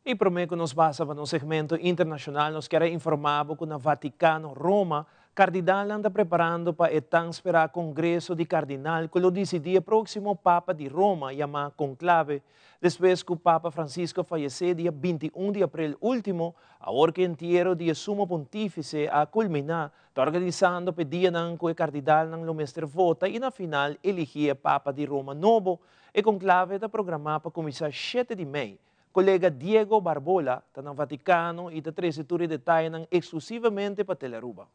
Speaker 2: E para mim que nos basa no segmento internacional, nos quer informar que no Vaticano, Roma, Cardinal anda preparando para o esperar Congresso de Cardinal que lo decidia próximo Papa de Roma, chamado conclave. Depois que o Papa Francisco faleceu dia 21 de abril último, a orca inteiro de Sumo Pontífice a culminar, está organizando para dia que o Cardinal não mestre vota e na final elegia Papa de Roma novo. E conclave está programado para começar 7 de maio. Colega Diego Barbola está no Vaticano e está trazendo detalhes exclusivamente para Telearuba.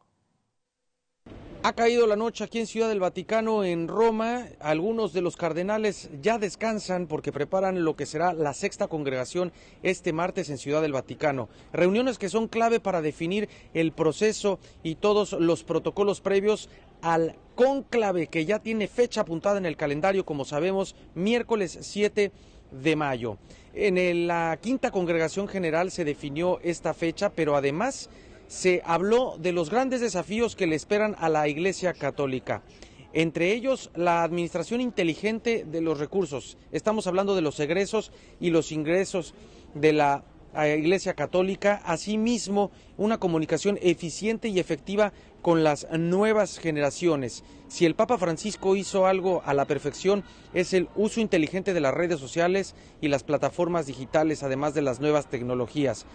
Speaker 7: Ha caído la noche aquí en Ciudad del Vaticano, en Roma. Algunos de los cardenales ya descansan porque preparan lo que será la sexta congregación este martes en Ciudad del Vaticano. Reuniones que son clave para definir el proceso y todos los protocolos previos al cónclave que ya tiene fecha apuntada en el calendario, como sabemos, miércoles 7 de mayo. En la quinta congregación general se definió esta fecha, pero además se habló de los grandes desafíos que le esperan a la Iglesia Católica, entre ellos la administración inteligente de los recursos. Estamos hablando de los egresos y los ingresos de la Iglesia Católica, asimismo una comunicación eficiente y efectiva con las nuevas generaciones. Si el Papa Francisco hizo algo a la perfección es el uso inteligente de las redes sociales y las plataformas digitales, además de las nuevas tecnologías.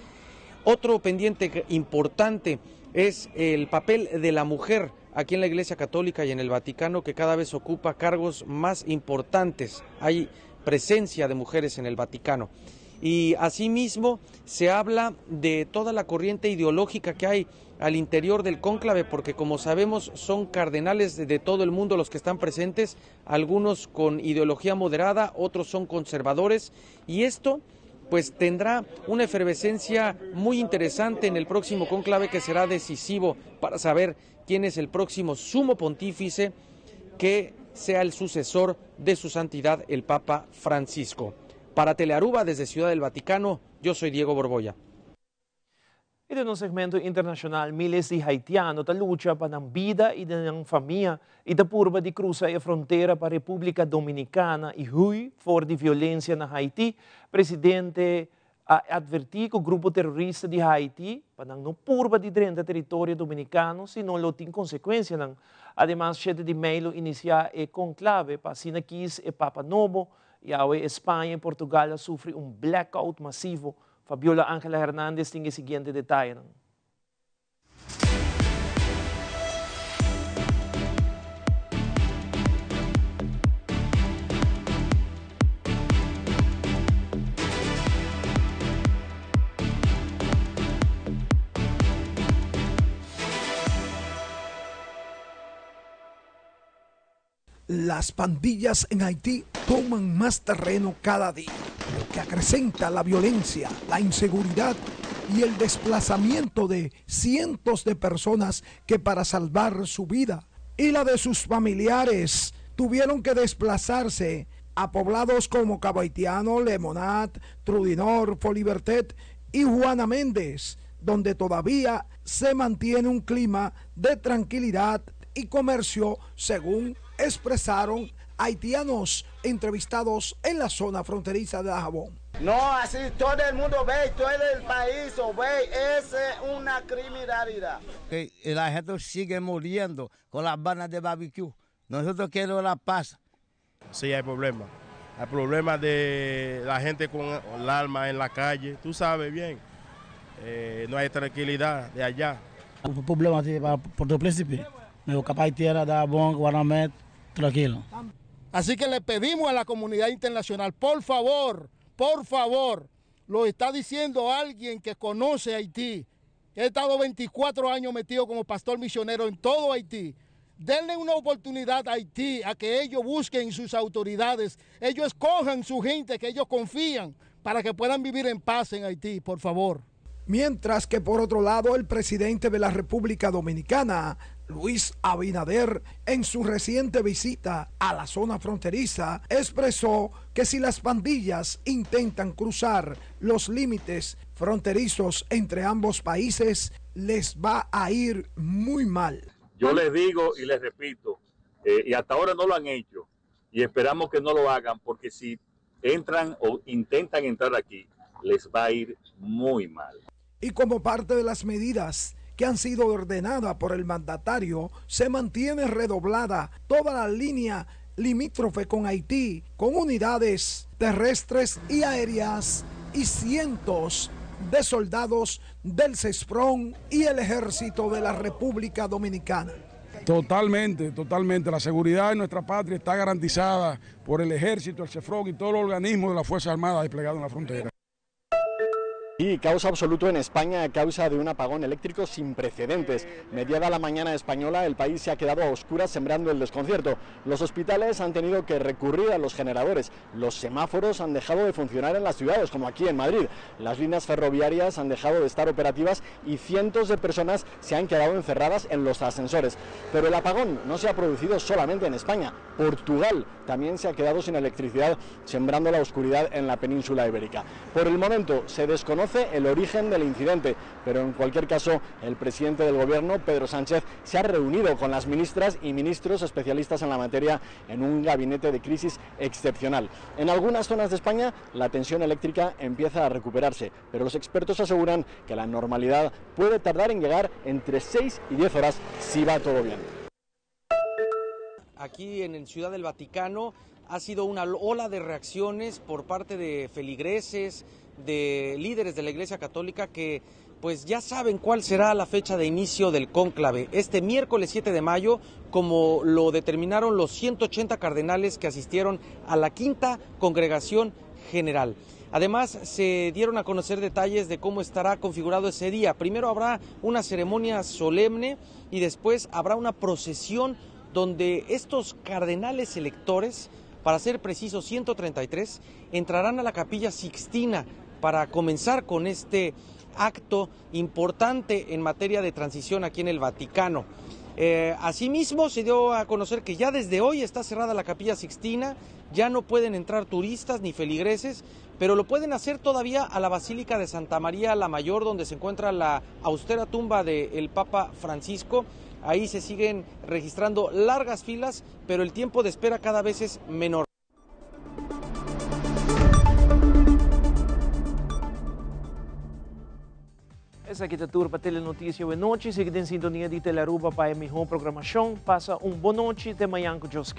Speaker 7: Otro pendiente importante es el papel de la mujer aquí en la Iglesia Católica y en el Vaticano, que cada vez ocupa cargos más importantes. Hay presencia de mujeres en el Vaticano. Y asimismo se habla de toda la corriente ideológica que hay al interior del cónclave, porque como sabemos son cardenales de todo el mundo los que están presentes, algunos con ideología moderada, otros son conservadores, y esto pues tendrá una efervescencia muy interesante en el próximo cónclave, que será decisivo para saber quién es el próximo sumo pontífice que sea el sucesor de su santidad el Papa Francisco. Para Telearuba, desde Ciudad del Vaticano, yo soy Diego Borbolla.
Speaker 2: E no segmento internacional, miles de haitianos estão lutando para a vida e da família e da curva de cruzar a fronteira para a República Dominicana e hui for de violência na Haiti. Presidente advertir que o grupo terrorista de Haiti para não purba de dentro do território dominicano, senão lo tem consequência. Además, 7 de maio iniciar o conclave para Sina Quis e Papa Novo, e a Espanha e Portugal sofrem blackout massivo. Fabiola Ángela Hernández tem o seguinte detalhe.
Speaker 9: Las pandillas en Haití toman más terreno cada día, lo que acrecenta la violencia, la inseguridad y el desplazamiento de cientos de personas que para salvar su vida y la de sus familiares tuvieron que desplazarse a poblados como Cabo Haitiano, Lemonat, Trudinor, Folibertet y Juana Méndez, donde todavía se mantiene un clima de tranquilidad y comercio, según expresaron haitianos entrevistados en la zona fronteriza de Dajabón.
Speaker 10: No, así todo el mundo ve, todo el país lo ve, es una criminalidad.
Speaker 11: Que la gente sigue muriendo con las bandas de barbecue. Nosotros queremos la paz.
Speaker 12: Sí, hay problemas. Hay problemas de la gente con el arma en la calle, tú sabes bien. No hay tranquilidad de allá.
Speaker 25: El problema es para Puerto Príncipe. Me capaz tierra, Dajabón, Guanamet, tranquilo.
Speaker 26: Así que le pedimos a la comunidad internacional, por favor, lo está diciendo alguien que conoce Haití. He estado 24 años metido como pastor misionero en todo Haití. Denle una oportunidad a Haití, a que ellos busquen sus autoridades, ellos escojan su gente que ellos confían para que puedan vivir en paz en Haití, por favor.
Speaker 9: Mientras que por otro lado el presidente de la República Dominicana, Luis Abinader, en su reciente visita a la zona fronteriza, expresó que si las pandillas intentan cruzar los límites fronterizos entre ambos países, les va a ir muy mal.
Speaker 27: Yo les digo y les repito, y hasta ahora no lo han hecho, y esperamos que no lo hagan, porque si entran o intentan entrar aquí, les va a ir muy mal.
Speaker 9: Y como parte de las medidas que han sido ordenadas por el mandatario, se mantiene redoblada toda la línea limítrofe con Haití, con unidades terrestres y aéreas y cientos de soldados del CESPRON y el Ejército de la República Dominicana.
Speaker 28: Totalmente. La seguridad de nuestra patria está garantizada por el Ejército, el CESPRON y todos los organismos de las Fuerzas Armadas desplegados en la frontera.
Speaker 29: Y caos absoluto en España a causa de un apagón eléctrico sin precedentes. Mediada la mañana española, el país se ha quedado a oscuras, sembrando el desconcierto. Los hospitales han tenido que recurrir a los generadores. Los semáforos han dejado de funcionar en las ciudades, como aquí en Madrid. Las líneas ferroviarias han dejado de estar operativas y cientos de personas se han quedado encerradas en los ascensores. Pero el apagón no se ha producido solamente en España. Portugal también se ha quedado sin electricidad, sembrando la oscuridad en la península ibérica. Por el momento se desconoce el origen del incidente, pero en cualquier caso el presidente del gobierno, Pedro Sánchez, se ha reunido con las ministras y ministros especialistas en la materia en un gabinete de crisis excepcional. En algunas zonas de España la tensión eléctrica empieza a recuperarse, pero los expertos aseguran que la normalidad puede tardar en llegar entre 6 y 10 horas si va todo bien.
Speaker 7: Aquí en Ciudad del Vaticano ha sido una ola de reacciones por parte de feligreses, de líderes de la Iglesia Católica que pues ya saben cuál será la fecha de inicio del cónclave. Este miércoles 7 de mayo, como lo determinaron los 180 cardenales que asistieron a la quinta congregación general. Además, se dieron a conocer detalles de cómo estará configurado ese día. Primero habrá una ceremonia solemne y después habrá una procesión donde estos cardenales electores, para ser precisos 133, entrarán a la Capilla Sixtina para comenzar con este acto importante en materia de transición aquí en el Vaticano. Asimismo, se dio a conocer que ya desde hoy está cerrada la Capilla Sixtina, ya no pueden entrar turistas ni feligreses, pero lo pueden hacer todavía a la Basílica de Santa María la Mayor, donde se encuentra la austera tumba del Papa Francisco. Ahí se siguen registrando largas filas, pero el tiempo de espera cada vez es menor.
Speaker 2: Esa aqui é turma Telenotícia de noite. Siga em sintonia de Telearuba para a melhor programação. Passa boa noite. Até amanhã com Deus.